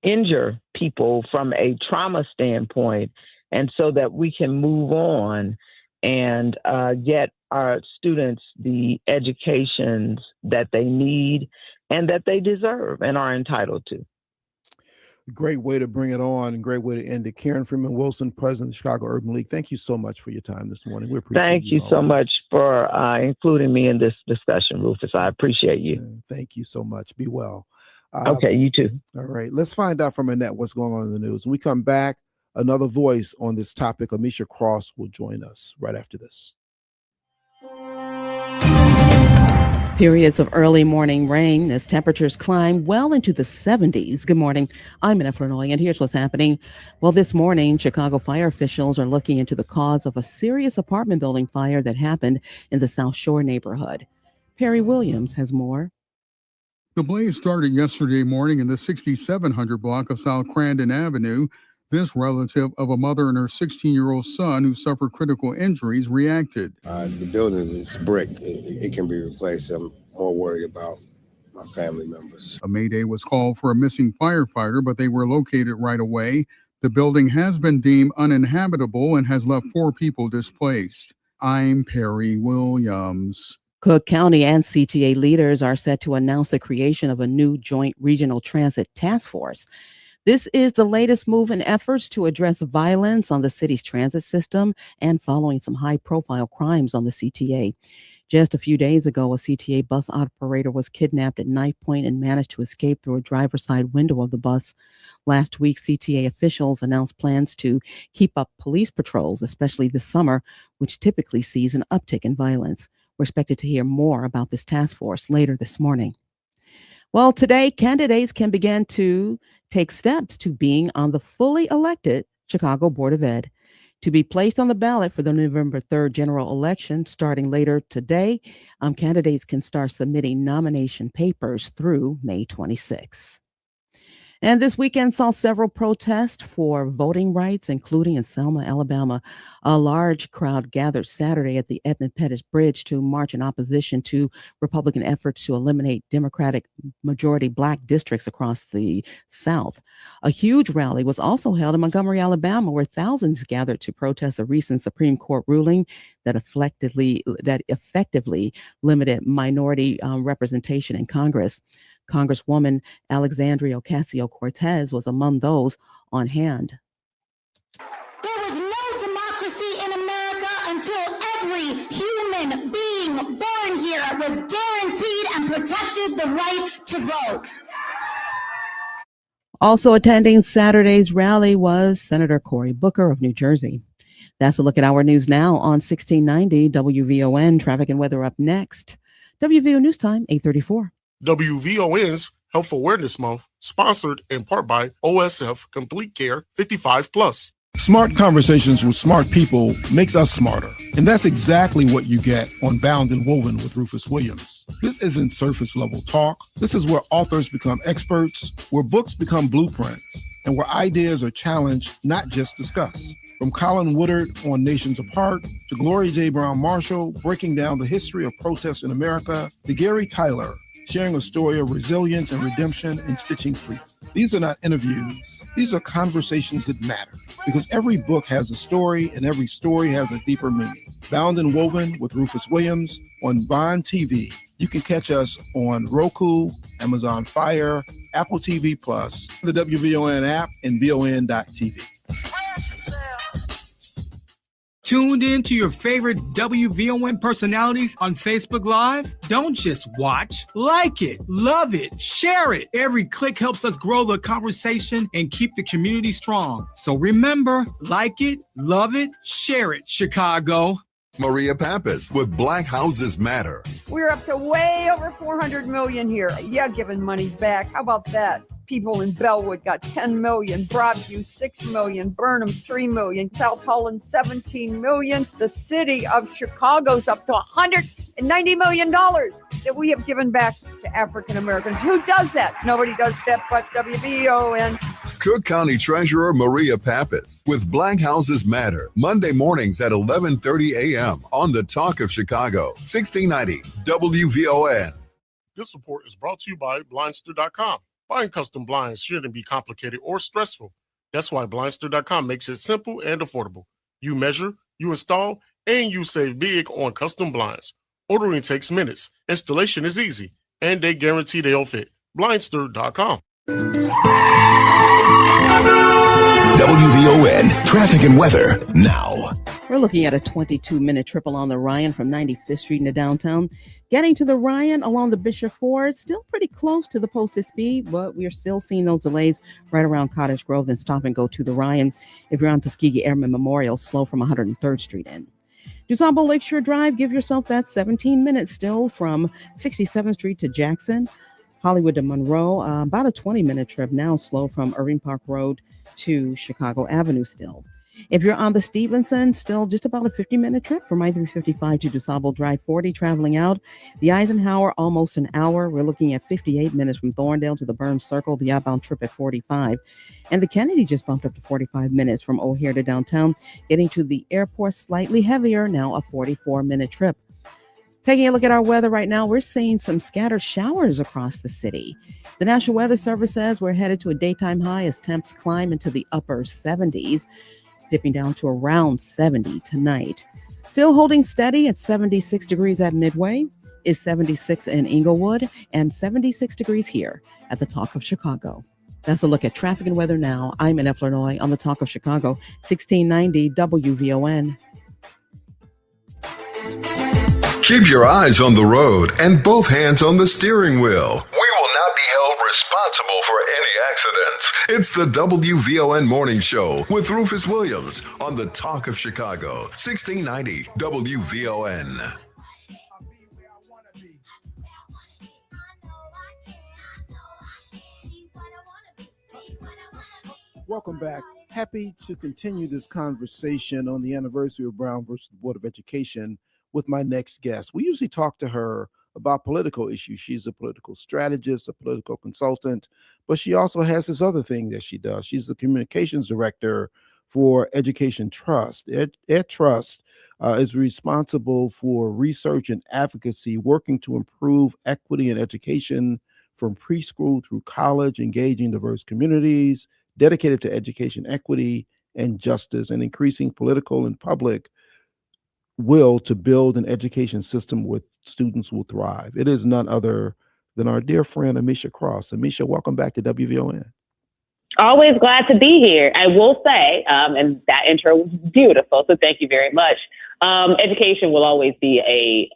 injure people from a trauma standpoint, and so that we can move on and get our students the educations that they need and that they deserve and are entitled to. Great way to bring it on and great way to end it. Karen Freeman-Wilson, President of the Chicago Urban League, thank you so much for your time this morning. We appreciate Thank you so much for including me in this discussion, Rufus. I appreciate you. Thank you so much. Be well. Okay, you too. All right, let's find out from Annette what's going on in the news. When we come back, another voice on this topic, Ameshia Cross, will join us right after this. Periods of early morning rain as temperatures climb well into the 70s. Good morning. I'm Annette Flurnoy, and here's what's happening. Well, this morning, Chicago fire officials are looking into the cause of a serious apartment building fire that happened in the South Shore neighborhood. Perry Williams has more. The blaze started yesterday morning in the 6700 block of South Crandon Avenue. This relative of a mother and her 16-year-old son who suffered critical injuries reacted. The building is brick. It can be replaced. I'm more worried about my family members. A mayday was called for a missing firefighter, but they were located right away. The building has been deemed uninhabitable and has left 4 people displaced. I'm Perry Williams. Cook County and CTA leaders are set to announce the creation of a new joint regional transit task force. This is the latest move in efforts to address violence on the city's transit system and following some high-profile crimes on the CTA. Just a few days ago, a CTA bus operator was kidnapped at knife point and managed to escape through a driver's side window of the bus. Last week, CTA officials announced plans to keep up police patrols, especially this summer, which typically sees an uptick in violence. We're expected to hear more about this task force later this morning. Well, today, candidates can begin to take steps to being on the fully elected Chicago Board of Ed. To be placed on the ballot for the November 3rd general election starting later today, candidates can start submitting nomination papers through May 26. And this weekend saw several protests for voting rights, including in Selma, Alabama. A large crowd gathered Saturday at the Edmund Pettus Bridge to march in opposition to Republican efforts to eliminate Democratic majority Black districts across the South. A huge rally was also held in Montgomery, Alabama, where thousands gathered to protest a recent Supreme Court ruling that effectively limited minority representation in Congress. Congresswoman Alexandria Ocasio-Cortez was among those on hand. There was no democracy in America until every human being born here was guaranteed and protected the right to vote. Also attending Saturday's rally was Senator Cory Booker of New Jersey. That's a look at our news now on 1690 WVON. Traffic and weather up next. WVO News Time, 8:34. WVON's Health Awareness Month, sponsored in part by OSF Complete Care 55 Plus. Smart conversations with smart people makes us smarter. And that's exactly what you get on Bound and Woven with Rufus Williams. This isn't surface level talk. This is where authors become experts, where books become blueprints, and where ideas are challenged, not just discussed. From Colin Woodard on Nations Apart, to Gloria J. Brown Marshall breaking down the history of protests in America, to Gary Tyler sharing a story of resilience and redemption and stitching freedom. These are not interviews. These are conversations that matter, because every book has a story and every story has a deeper meaning. Bound and Woven with Rufus Williams on Bond TV. You can catch us on Roku, Amazon Fire, Apple TV Plus, the WVON app, and VON.TV. Tuned in to your favorite WVON personalities on Facebook Live? Don't just watch, like it, love it, share it. Every click helps us grow the conversation and keep the community strong. So remember, like it, love it, share it, Chicago. Maria Pappas with Black Houses Matter. We're up to way over 400 million here. Yeah, giving money back. How about that? People in Bellwood got 10 million, Broadview 6 million, Burnham 3 million, South Holland 17 million. The city of Chicago's up to $190 million that we have given back to African Americans. Who does that? Nobody does that but WVON. Cook County Treasurer Maria Pappas with Black Houses Matter, Monday mornings at 11:30 a.m. on the Talk of Chicago, 1690 WVON. This report is brought to you by Blindster.com. Buying custom blinds shouldn't be complicated or stressful. That's why Blindster.com makes it simple and affordable. You measure, you install, and you save big on custom blinds. Ordering takes minutes, installation is easy, and they guarantee they'll fit. Blindster.com. WVON traffic and weather now. We're looking at a 22-minute trip along the Ryan from 95th Street into downtown. Getting to the Ryan along the Bishop Ford, still pretty close to the posted speed, but we're still seeing those delays right around Cottage Grove, then stop and go to the Ryan. If you're on Tuskegee Airmen Memorial, slow from 103rd Street in. DuSable Lakeshore Drive, give yourself that 17 minutes still from 67th Street to Jackson. Hollywood to Monroe, about a 20-minute trip now, slow from Irving Park Road to Chicago Avenue still. If you're on the Stevenson, still just about a 50-minute trip from I-355 to DuSable Drive 40 traveling out. The Eisenhower, almost an hour. We're looking at 58 minutes from Thorndale to the Burns Circle, the outbound trip at 45. And the Kennedy just bumped up to 45 minutes from O'Hare to downtown. Getting to the airport, slightly heavier, now a 44-minute trip. Taking a look at our weather right now, we're seeing some scattered showers across the city. The National Weather Service says we're headed to a daytime high as temps climb into the upper 70s, dipping down to around 70 tonight. Still holding steady at 76 degrees at Midway, is 76 in Inglewood, and 76 degrees here at the Talk of Chicago. That's a look at traffic and weather now. I'm Annette Flournoy on the Talk of Chicago, 1690 WVON. Keep your eyes on the road and both hands on the steering wheel. We will not be held responsible for any accidents. It's the WVON Morning Show with Rufus Williams on the Talk of Chicago, 1690 WVON. Welcome back. Happy to continue this conversation on the anniversary of Brown versus the Board of Education with my next guest. We usually talk to her about political issues. She's a political strategist, a political consultant, but she also has this other thing that she does. She's the communications director for Education Trust. Ed Trust is responsible for research and advocacy, working to improve equity in education from preschool through college, engaging diverse communities, dedicated to education equity and justice, and increasing political and public will to build an education system where students will thrive. It is none other than our dear friend, Ameshia Cross. Ameshia, welcome back to WVON. Always glad to be here. I will say, and that intro was beautiful, so thank you very much. Education will always be a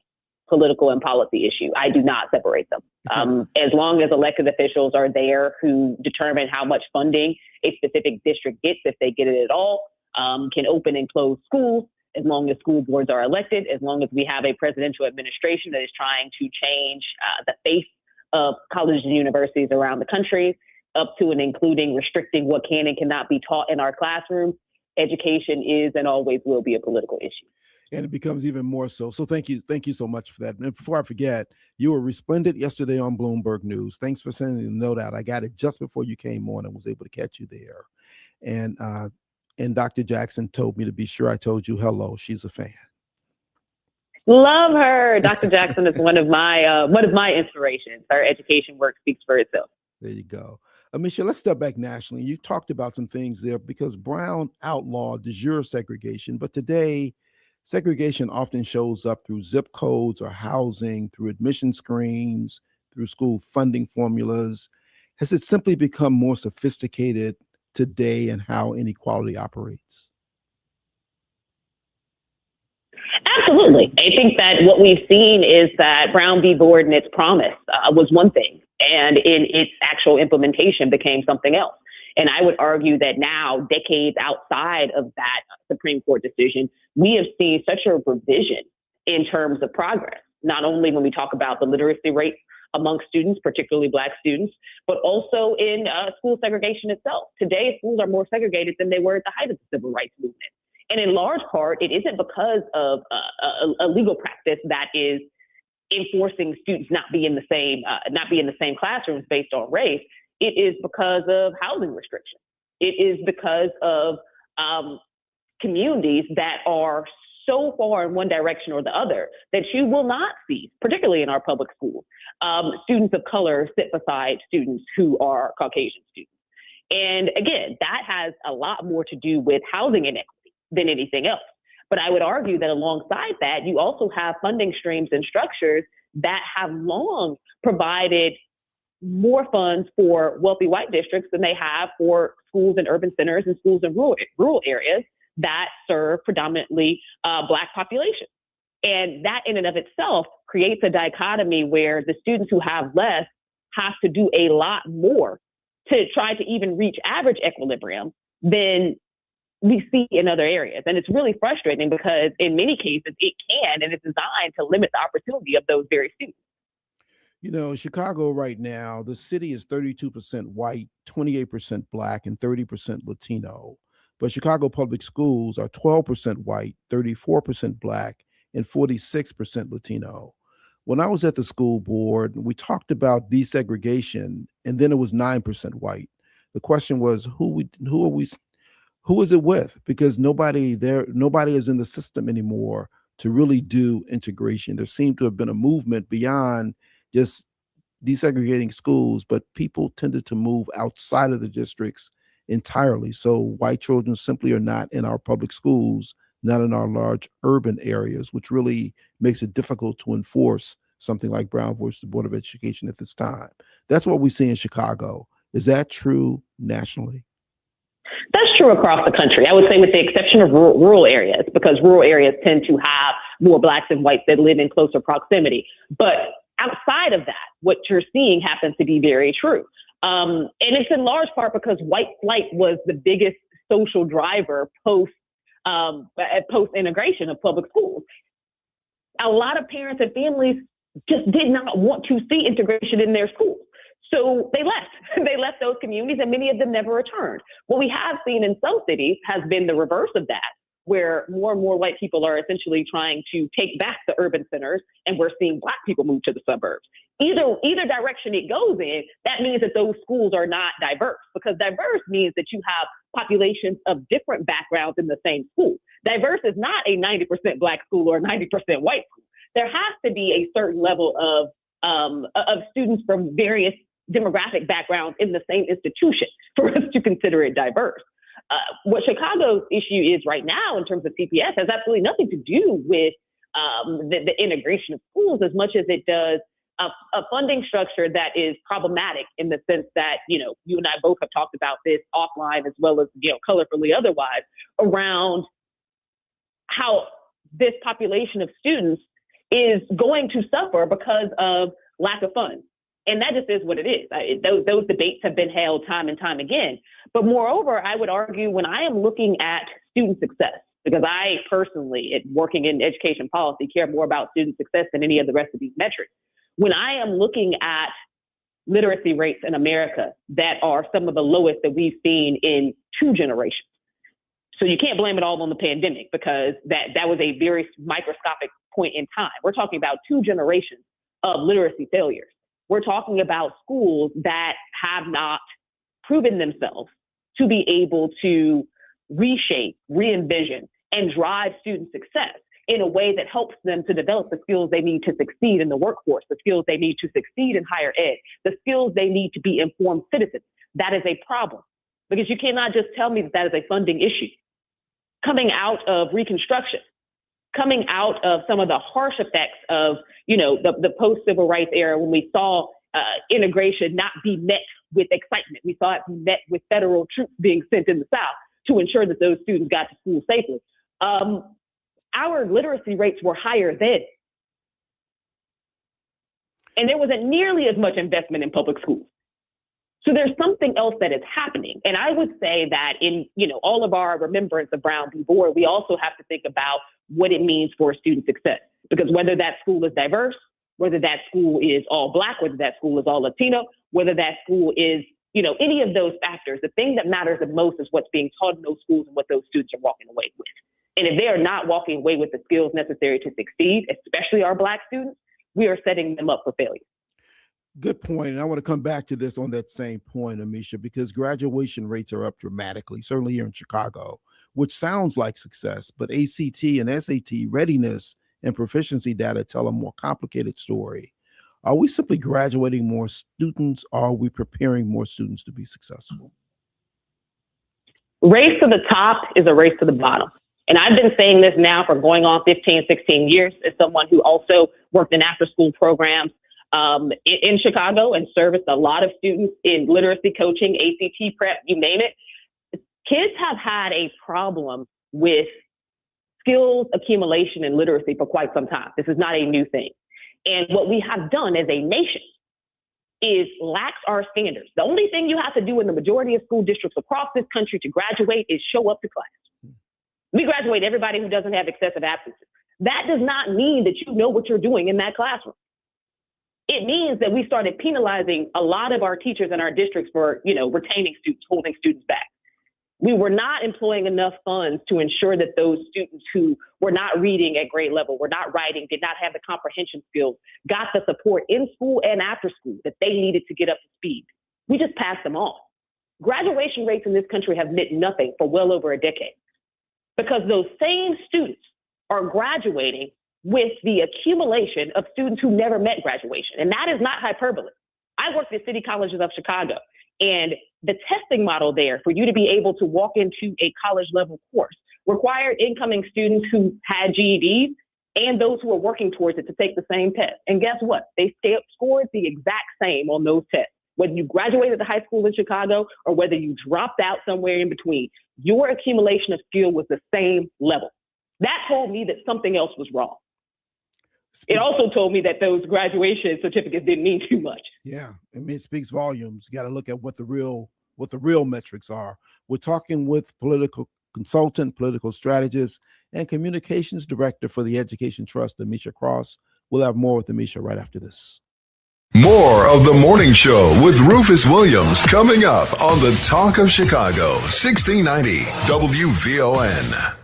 political and policy issue. I do not separate them. As long as elected officials are there who determine how much funding a specific district gets, if they get it at all, can open and close schools, as long as school boards are elected, as long as we have a presidential administration that is trying to change the face of colleges and universities around the country, up to and including restricting what can and cannot be taught in our classrooms. Education is and always will be a political issue. And it becomes even more so. So thank you so much for that. And before I forget, you were resplendent yesterday on Bloomberg News. Thanks for sending the note out. I got it just before you came on and was able to catch you there. And Dr. Jackson told me to be sure I told you hello. She's a fan. Love her. Dr. Jackson is one of my inspirations. Her education work speaks for itself. There you go. Ameshia, let's step back nationally. You talked about some things there because Brown outlawed de jure segregation, but today segregation often shows up through zip codes or housing, through admission screens, through school funding formulas. Has it simply become more sophisticated today in how inequality operates? Absolutely. I think that what we've seen is that Brown v. Board and its promise was one thing, and in its actual implementation became something else. And I would argue that now, decades outside of that Supreme Court decision, we have seen such a revision in terms of progress, not only when we talk about the literacy rate among students, particularly Black students, but also in school segregation itself. Today, schools are more segregated than they were at the height of the civil rights movement. And in large part, it isn't because of a legal practice that is enforcing students not be in the same classrooms based on race. It is because of housing restrictions. It is because of communities that are so far in one direction or the other that you will not see, particularly in our public schools, students of color sit beside students who are Caucasian students. And again, that has a lot more to do with housing inequity than anything else. But I would argue that alongside that, you also have funding streams and structures that have long provided more funds for wealthy white districts than they have for schools in urban centers and schools in rural areas that serve predominantly Black populations. And that in and of itself creates a dichotomy where the students who have less have to do a lot more to try to even reach average equilibrium than we see in other areas. And it's really frustrating because in many cases it can, and it's designed to limit the opportunity of those very students. You know, Chicago right now, the city is 32% white, 28% Black, and 30% Latino. But Chicago public schools are 12% white, 34% Black, and 46% Latino. When I was at the school board, we talked about desegregation, and then it was 9% white. The question was, who is it with? Because nobody is in the system anymore to really do integration. There seemed to have been a movement beyond just desegregating schools, but people tended to move outside of the districts entirely. So white children simply are not in our public schools, not in our large urban areas, which really makes it difficult to enforce something like Brown versus the Board of Education at this time. That's what we see in Chicago. Is that true nationally? That's true across the country. I would say with the exception of rural areas, because rural areas tend to have more Blacks and whites that live in closer proximity. But outside of that, what you're seeing happens to be very true. And it's in large part because white flight was the biggest social driver post-integration of public schools. A lot of parents and families just did not want to see integration in their schools. So they left. They left those communities, and many of them never returned. What we have seen in some cities has been the reverse of that, where more and more white people are essentially trying to take back the urban centers, and we're seeing Black people move to the suburbs. Either direction it goes in, that means that those schools are not diverse, because diverse means that you have populations of different backgrounds in the same school. Diverse is not a 90% Black school or a 90% white school. There has to be a certain level of students from various demographic backgrounds in the same institution for us to consider it diverse. What Chicago's issue is right now in terms of CPS has absolutely nothing to do with the integration of schools as much as it does a funding structure that is problematic in the sense that, you and I both have talked about this offline as well as, colorfully otherwise, around how this population of students is going to suffer because of lack of funds. And that just is what it is. Those debates have been held time and time again. But moreover, I would argue when I am looking at student success, because I personally, working in education policy, care more about student success than any of the rest of these metrics. When I am looking at literacy rates in America that are some of the lowest that we've seen in 2 generations. So you can't blame it all on the pandemic, because that was a very microscopic point in time. We're talking about 2 generations of literacy failures. We're talking about schools that have not proven themselves to be able to reshape, re-envision, and drive student success in a way that helps them to develop the skills they need to succeed in the workforce, the skills they need to succeed in higher ed, the skills they need to be informed citizens. That is a problem, because you cannot just tell me that is a funding issue. Coming out of Reconstruction, coming out of some of the harsh effects of, the post-civil rights era, when we saw integration not be met with excitement. We saw it be met with federal troops being sent in the South to ensure that those students got to school safely. Our literacy rates were higher then. And there wasn't nearly as much investment in public schools. So there's something else that is happening. And I would say that in, all of our remembrance of Brown v. Board, we also have to think about what it means for student success. Because whether that school is diverse, whether that school is all Black, whether that school is all Latino, whether that school is, any of those factors, the thing that matters the most is what's being taught in those schools and what those students are walking away with. And if they are not walking away with the skills necessary to succeed, especially our Black students, we are setting them up for failure. Good point. And I want to come back to this on that same point, Ameshia, because graduation rates are up dramatically, certainly here in Chicago, which sounds like success, but ACT and SAT readiness and proficiency data tell a more complicated story. Are we simply graduating more students, or are we preparing more students to be successful? Race to the top is a race to the bottom. And I've been saying this now for going on 15, 16 years as someone who also worked in after-school programs in Chicago and serviced a lot of students in literacy coaching, ACT prep, you name it. Kids have had a problem with skills accumulation and literacy for quite some time. This is not a new thing. And what we have done as a nation is lax our standards. The only thing you have to do in the majority of school districts across this country to graduate is show up to class. We graduate everybody who doesn't have excessive absences. That does not mean that you know what you're doing in that classroom. It means that we started penalizing a lot of our teachers in our districts for, retaining students, holding students back. We were not employing enough funds to ensure that those students who were not reading at grade level, were not writing, did not have the comprehension skills, got the support in school and after school that they needed to get up to speed. We just passed them off. Graduation rates in this country have meant nothing for well over a decade, because those same students are graduating with the accumulation of students who never met graduation. And that is not hyperbole. I worked at City Colleges of Chicago, and the testing model there for you to be able to walk into a college level course required incoming students who had GEDs and those who were working towards it to take the same test. And guess what? They scored the exact same on those tests. Whether you graduated the high school in Chicago or whether you dropped out somewhere in between, your accumulation of skill was the same level. That told me that something else was wrong. It also told me that those graduation certificates didn't mean too much. Yeah, it speaks volumes. You got to look at what the real metrics are. We're talking with political consultant, political strategist, and communications director for the Education Trust, Ameshia Cross. We'll have more with Ameshia right after this. More of the morning show with Rufus Williams coming up on the Talk of Chicago, 1690 WVON.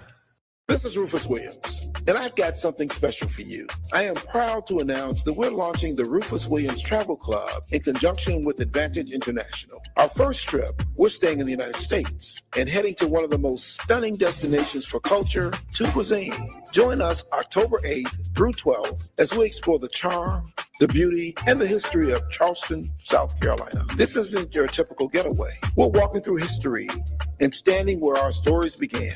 This is Rufus Williams, and I've got something special for you. I am proud to announce that we're launching the Rufus Williams Travel Club in conjunction with Advantage International. Our first trip, we're staying in the United States and heading to one of the most stunning destinations for culture to cuisine. Join us October 8th through 12th as we explore the charm, the beauty, and the history of Charleston, South Carolina. This isn't your typical getaway. We're walking through history and standing where our stories began.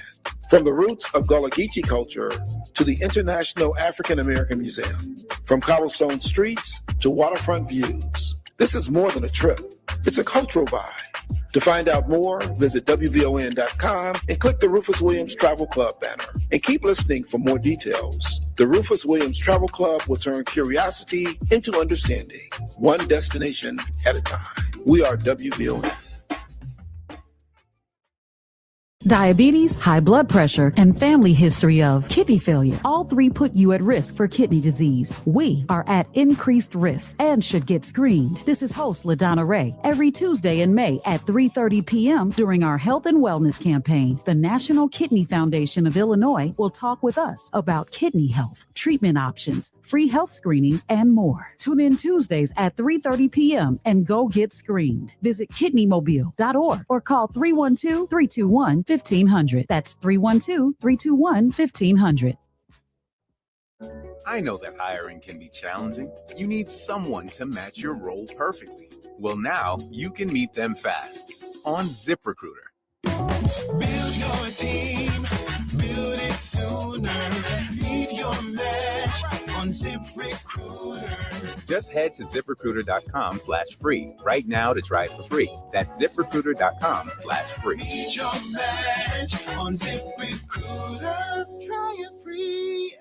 From the roots of Gullah Geechee culture to the International African American Museum, from cobblestone streets to waterfront views. This is more than a trip. It's a cultural vibe. To find out more, visit WVON.com and click the Rufus Williams Travel Club banner. And keep listening for more details. The Rufus Williams Travel Club will turn curiosity into understanding, one destination at a time. We are WVON. Diabetes, high blood pressure, and family history of kidney failure. All three put you at risk for kidney disease. We are at increased risk and should get screened. This is host LaDonna Ray. Every Tuesday in May at 3:30 p.m. during our Health and Wellness campaign, the National Kidney Foundation of Illinois will talk with us about kidney health, treatment options, free health screenings, and more. Tune in Tuesdays at 3:30 p.m. and go get screened. Visit kidneymobile.org or call 312-321-1500. That's 312-321-1500. I know that hiring can be challenging. You need someone to match your role perfectly. Well, now you can meet them fast on ZipRecruiter. Build your team, build it sooner. Meet your match on ZipRecruiter. Just head to ZipRecruiter.com/free right now to try it for free. That's ZipRecruiter.com/free. Meet your match on ZipRecruiter. Try it free.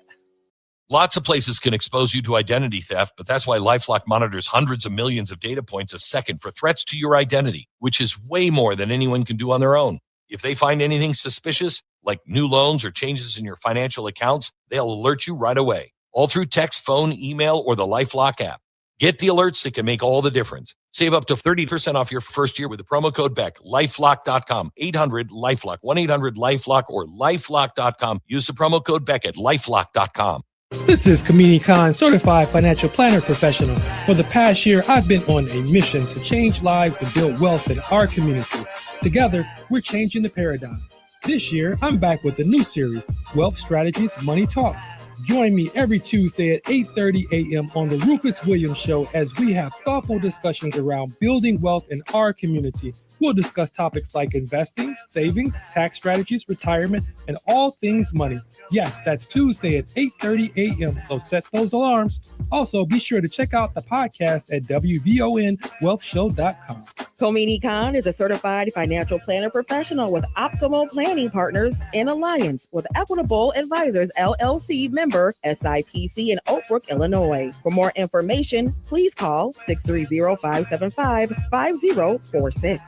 Lots of places can expose you to identity theft, but that's why LifeLock monitors hundreds of millions of data points a second for threats to your identity, which is way more than anyone can do on their own. If they find anything suspicious, like new loans or changes in your financial accounts, they'll alert you right away, all through text, phone, email, or the LifeLock app. Get the alerts that can make all the difference. Save up to 30% off your first year with the promo code BECK. LifeLock.com, 800-LifeLock, 1-800-LifeLock, or LifeLock.com. Use the promo code BECK at LifeLock.com. This is Kamini Khan, certified financial planner professional. For the past year, I've been on a mission to change lives and build wealth in our community. Together, we're changing the paradigm. This year, I'm back with a new series, Wealth Strategies, Money Talks. Join me every Tuesday at 8:30 a.m. on the Rufus Williams Show as we have thoughtful discussions around building wealth in our community. We'll discuss topics like investing, savings, tax strategies, retirement, and all things money. Yes, that's Tuesday at 8:30 a.m., so set those alarms. Also, be sure to check out the podcast at WVONwealthshow.com. Komini Khan is a certified financial planner professional with Optimal Planning Partners in alliance with Equitable Advisors, LLC member SIPC in Oak Brook, Illinois. For more information, please call 630-575-5046.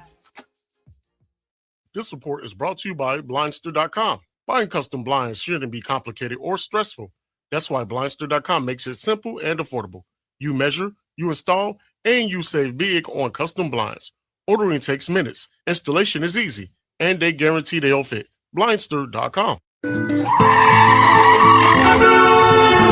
This report is brought to you by Blindster.com. Buying custom blinds shouldn't be complicated or stressful. That's why Blindster.com makes it simple and affordable. You measure, you install, and you save big on custom blinds. Ordering takes minutes, installation is easy, and they guarantee they'll fit. Blindster.com.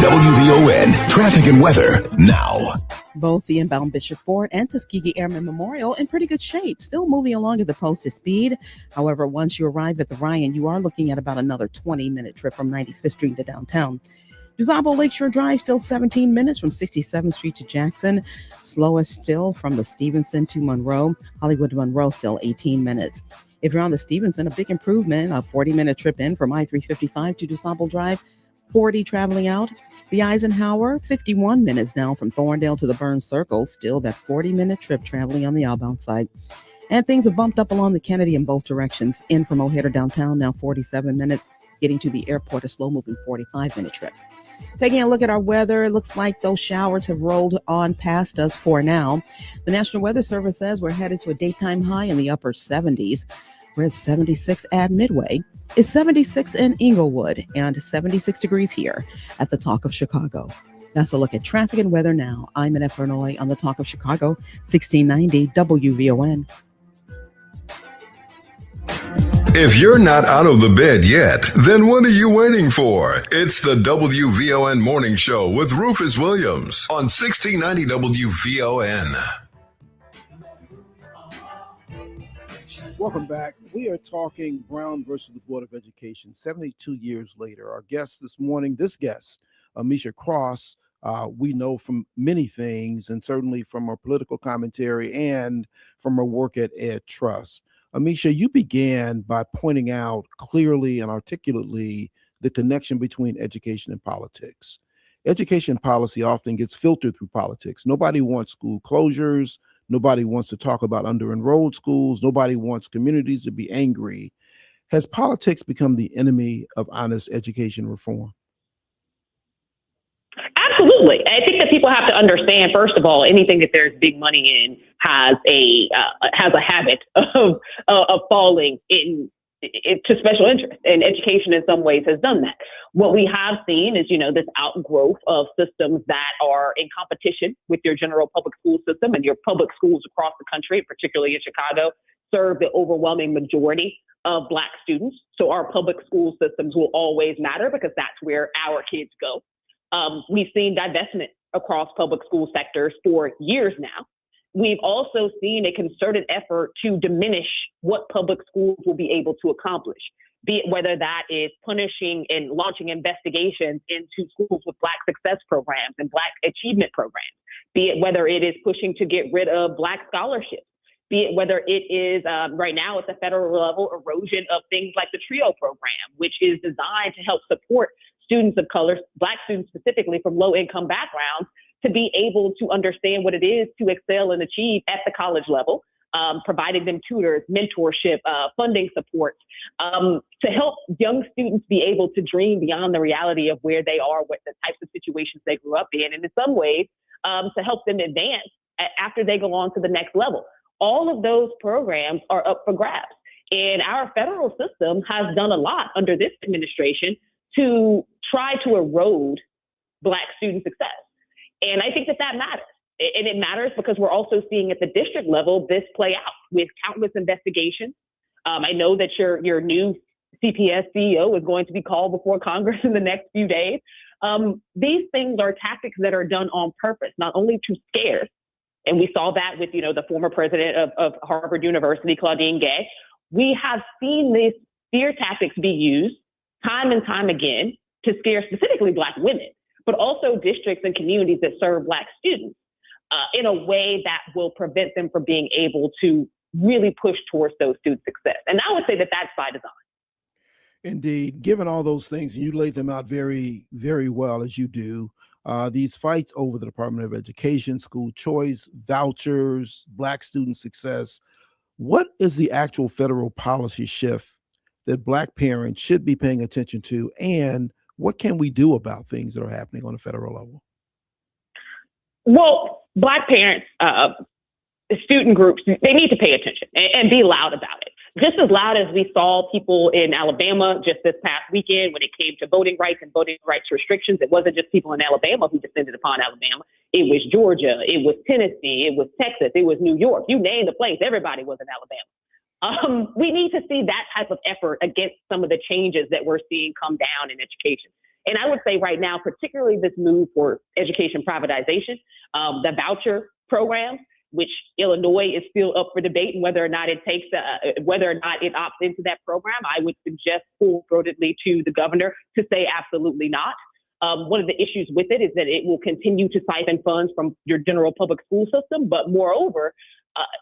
WVON traffic and weather now. Both the inbound Bishop Ford and Tuskegee Airmen Memorial in pretty good shape, still moving along at the posted speed. However, once you arrive at the Ryan, you are looking at about another 20-minute trip from 95th Street to downtown. DuSable Lakeshore Drive, still 17 minutes from 67th Street to Jackson. Slowest still from the Stevenson to Monroe. Hollywood to Monroe, still 18 minutes. If you're on the Stevenson, a big improvement, a 40-minute trip in from I-355 to DuSable Drive. 40 traveling out. The Eisenhower, 51 minutes now from Thorndale to the Burns Circle. Still that 40-minute trip traveling on the outbound side. And things have bumped up along the Kennedy in both directions. In from O'Hare to downtown, now 47 minutes. Getting to the airport, a slow-moving 45-minute trip. Taking a look at our weather, it looks like those showers have rolled on past us for now. The National Weather Service says we're headed to a daytime high in the upper 70s. We're at 76 at Midway. It's 76 in Inglewood and 76 degrees here at the Talk of Chicago. That's a look at traffic and weather now. I'm Annette Vernoy on the Talk of Chicago, 1690 WVON. If you're not out of the bed yet, then what are you waiting for? It's the WVON Morning Show with Rufus Williams on 1690 WVON. Welcome back. We are talking Brown versus the Board of Education 72 years later. Our guest this morning, Ameshia Cross, we know from many things, and certainly from our political commentary and from our work at Ed Trust. Ameshia, you began by pointing out clearly and articulately the connection between education and politics. Education policy often gets filtered through politics. Nobody wants school closures. Nobody wants to talk about under-enrolled schools. Nobody wants communities to be angry. Has politics become the enemy of honest education reform? Absolutely. I think that people have to understand, first of all, anything that there's big money in has a habit of falling in to special interest, and education in some ways has done that. What we have seen is, this outgrowth of systems that are in competition with your general public school system, and your public schools across the country, particularly in Chicago, serve the overwhelming majority of Black students. So our public school systems will always matter because that's where our kids go. We've seen divestment across public school sectors for years now. We've also seen a concerted effort to diminish what public schools will be able to accomplish, be it whether that is punishing and launching investigations into schools with Black success programs and Black achievement programs, be it whether it is pushing to get rid of Black scholarships, be it whether it is right now at the federal level erosion of things like the TRIO program, which is designed to help support students of color, Black students specifically from low-income backgrounds, to be able to understand what it is to excel and achieve at the college level, providing them tutors, mentorship, funding support, to help young students be able to dream beyond the reality of where they are, what the types of situations they grew up in, and in some ways, to help them advance after they go on to the next level. All of those programs are up for grabs. And our federal system has done a lot under this administration to try to erode Black student success. And I think that matters. And it matters because we're also seeing at the district level this play out with countless investigations. I know that your new CPS CEO is going to be called before Congress in the next few days. These things are tactics that are done on purpose, not only to scare, and we saw that with, the former president of Harvard University, Claudine Gay. We have seen these fear tactics be used time and time again to scare specifically Black women, but also districts and communities that serve Black students in a way that will prevent them from being able to really push towards those student success. And I would say that that's by design. Indeed. Given all those things, you laid them out very, very well, as you do. These fights over the Department of Education, school choice, vouchers, Black student success. What is the actual federal policy shift that Black parents should be paying attention to? And what can we do about things that are happening on a federal level? Well, Black parents, student groups, they need to pay attention and be loud about it. Just as loud as we saw people in Alabama just this past weekend when it came to voting rights and voting rights restrictions. It wasn't just people in Alabama who descended upon Alabama. It was Georgia, it was Tennessee, it was Texas, it was New York. You name the place, everybody was in Alabama. We need to see that type of effort against some of the changes that we're seeing come down in education. And I would say right now, particularly this move for education privatization, the voucher programs, which Illinois is still up for debate, and whether or not it opts into that program. I would suggest full-throatedly to the governor to say absolutely not. One of the issues with it is that it will continue to siphon funds from your general public school system. But moreover,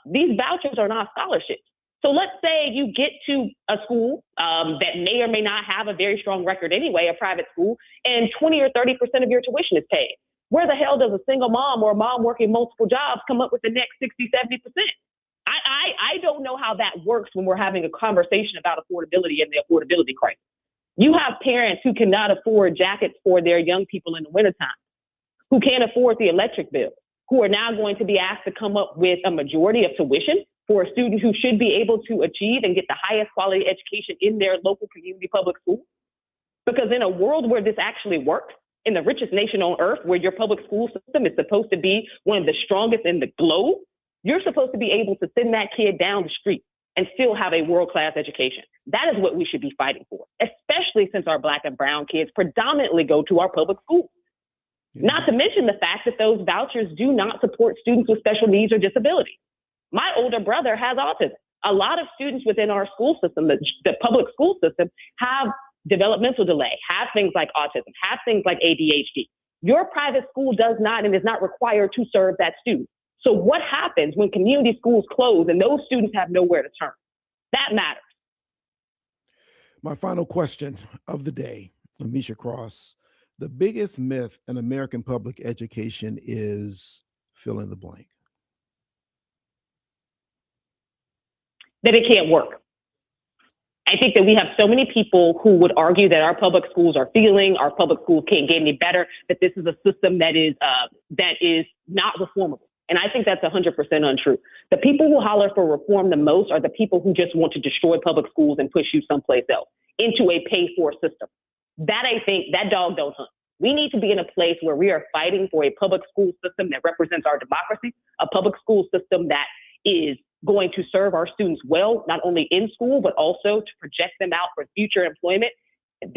these vouchers are not scholarships. So let's say you get to a school that may or may not have a very strong record anyway, a private school, and 20 or 30% of your tuition is paid. Where the hell does a single mom or a mom working multiple jobs come up with the next 60, 70%? I don't know how that works when we're having a conversation about affordability and the affordability crisis. You have parents who cannot afford jackets for their young people in the wintertime, who can't afford the electric bill, who are now going to be asked to come up with a majority of tuition for a student who should be able to achieve and get the highest quality education in their local community public school. Because in a world where this actually works, in the richest nation on earth, where your public school system is supposed to be one of the strongest in the globe, you're supposed to be able to send that kid down the street and still have a world-class education. That is what we should be fighting for, especially since our Black and brown kids predominantly go to our public schools. Yeah. Not to mention the fact that those vouchers do not support students with special needs or disabilities. My older brother has autism. A lot of students within our school system, the public school system, have developmental delay, have things like autism, have things like ADHD. Your private school does not and is not required to serve that student. So what happens when community schools close and those students have nowhere to turn? That matters. My final question of the day, Ameshia Cross, the biggest myth in American public education is fill in the blank. That it can't work. I think that we have so many people who would argue that our public schools are failing, our public schools can't get any better, that this is a system that is not reformable. And I think that's 100% untrue. The people who holler for reform the most are the people who just want to destroy public schools and push you someplace else into a pay-for system. That, I think, that dog don't hunt. We need to be in a place where we are fighting for a public school system that represents our democracy, a public school system that is going to serve our students well, not only in school, but also to project them out for future employment,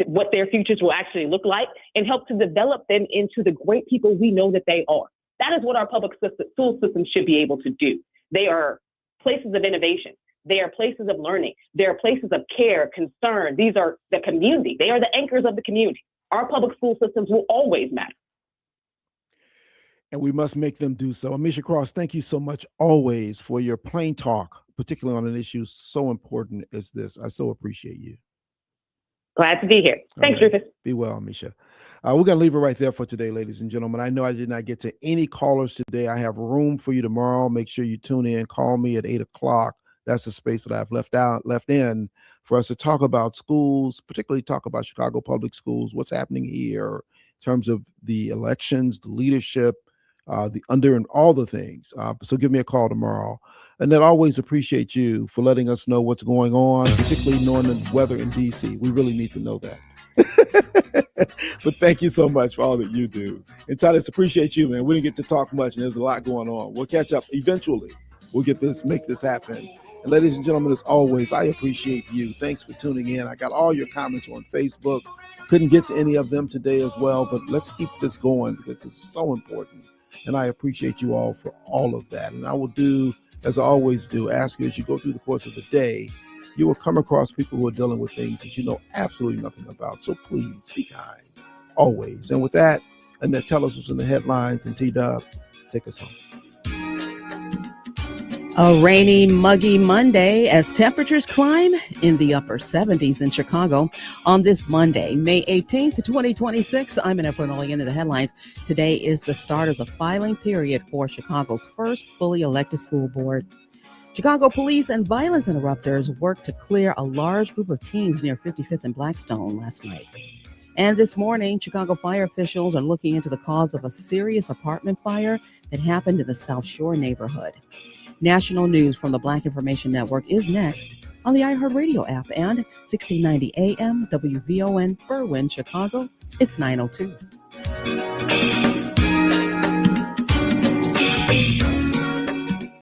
what their futures will actually look like, and help to develop them into the great people we know that they are. That is what our public school system should be able to do. They are places of innovation. They are places of learning. They are places of care, concern. These are the community. They are the anchors of the community. Our public school systems will always matter. And we must make them do so. Ameshia Cross, thank you so much always for your plain talk, particularly on an issue so important as this. I so appreciate you. Glad to be here. Thanks, right. Rufus. Be well, Ameshia. We're going to leave it right there for today, ladies and gentlemen. I know I did not get to any callers today. I have room for you tomorrow. Make sure you tune in. Call me at 8 o'clock. That's the space that I've left in for us to talk about schools, particularly talk about Chicago public schools, what's happening here in terms of the elections, the leadership, the under and all the things. So give me a call tomorrow. And then always appreciate you for letting us know what's going on, particularly knowing the weather in DC. We really need to know that. But thank you so much for all that you do. And Titus, appreciate you, man. We didn't get to talk much and there's a lot going on. We'll catch up eventually. We'll make this happen. And ladies and gentlemen, as always, I appreciate you. Thanks for tuning in. I got all your comments on Facebook. Couldn't get to any of them today as well, but let's keep this going because it's so important. And I appreciate you all for all of that. And I will do, as I always do, ask you as you go through the course of the day, you will come across people who are dealing with things that you know absolutely nothing about. So please be kind, always. And with that, Annette, tell us what's in the headlines, and T-Dub, take us home. A rainy, muggy Monday as temperatures climb in the upper 70s in Chicago on this Monday, May 18th, 2026. I'm Annette Fernolian in the headlines. Today is the start of the filing period for Chicago's first fully elected school board. Chicago police and violence interrupters worked to clear a large group of teens near 55th and Blackstone last night. And this morning, Chicago fire officials are looking into the cause of a serious apartment fire that happened in the South Shore neighborhood. National news from the Black Information Network is next on the iHeartRadio app and 1690 AM WVON Berwyn, Chicago. It's 9:02.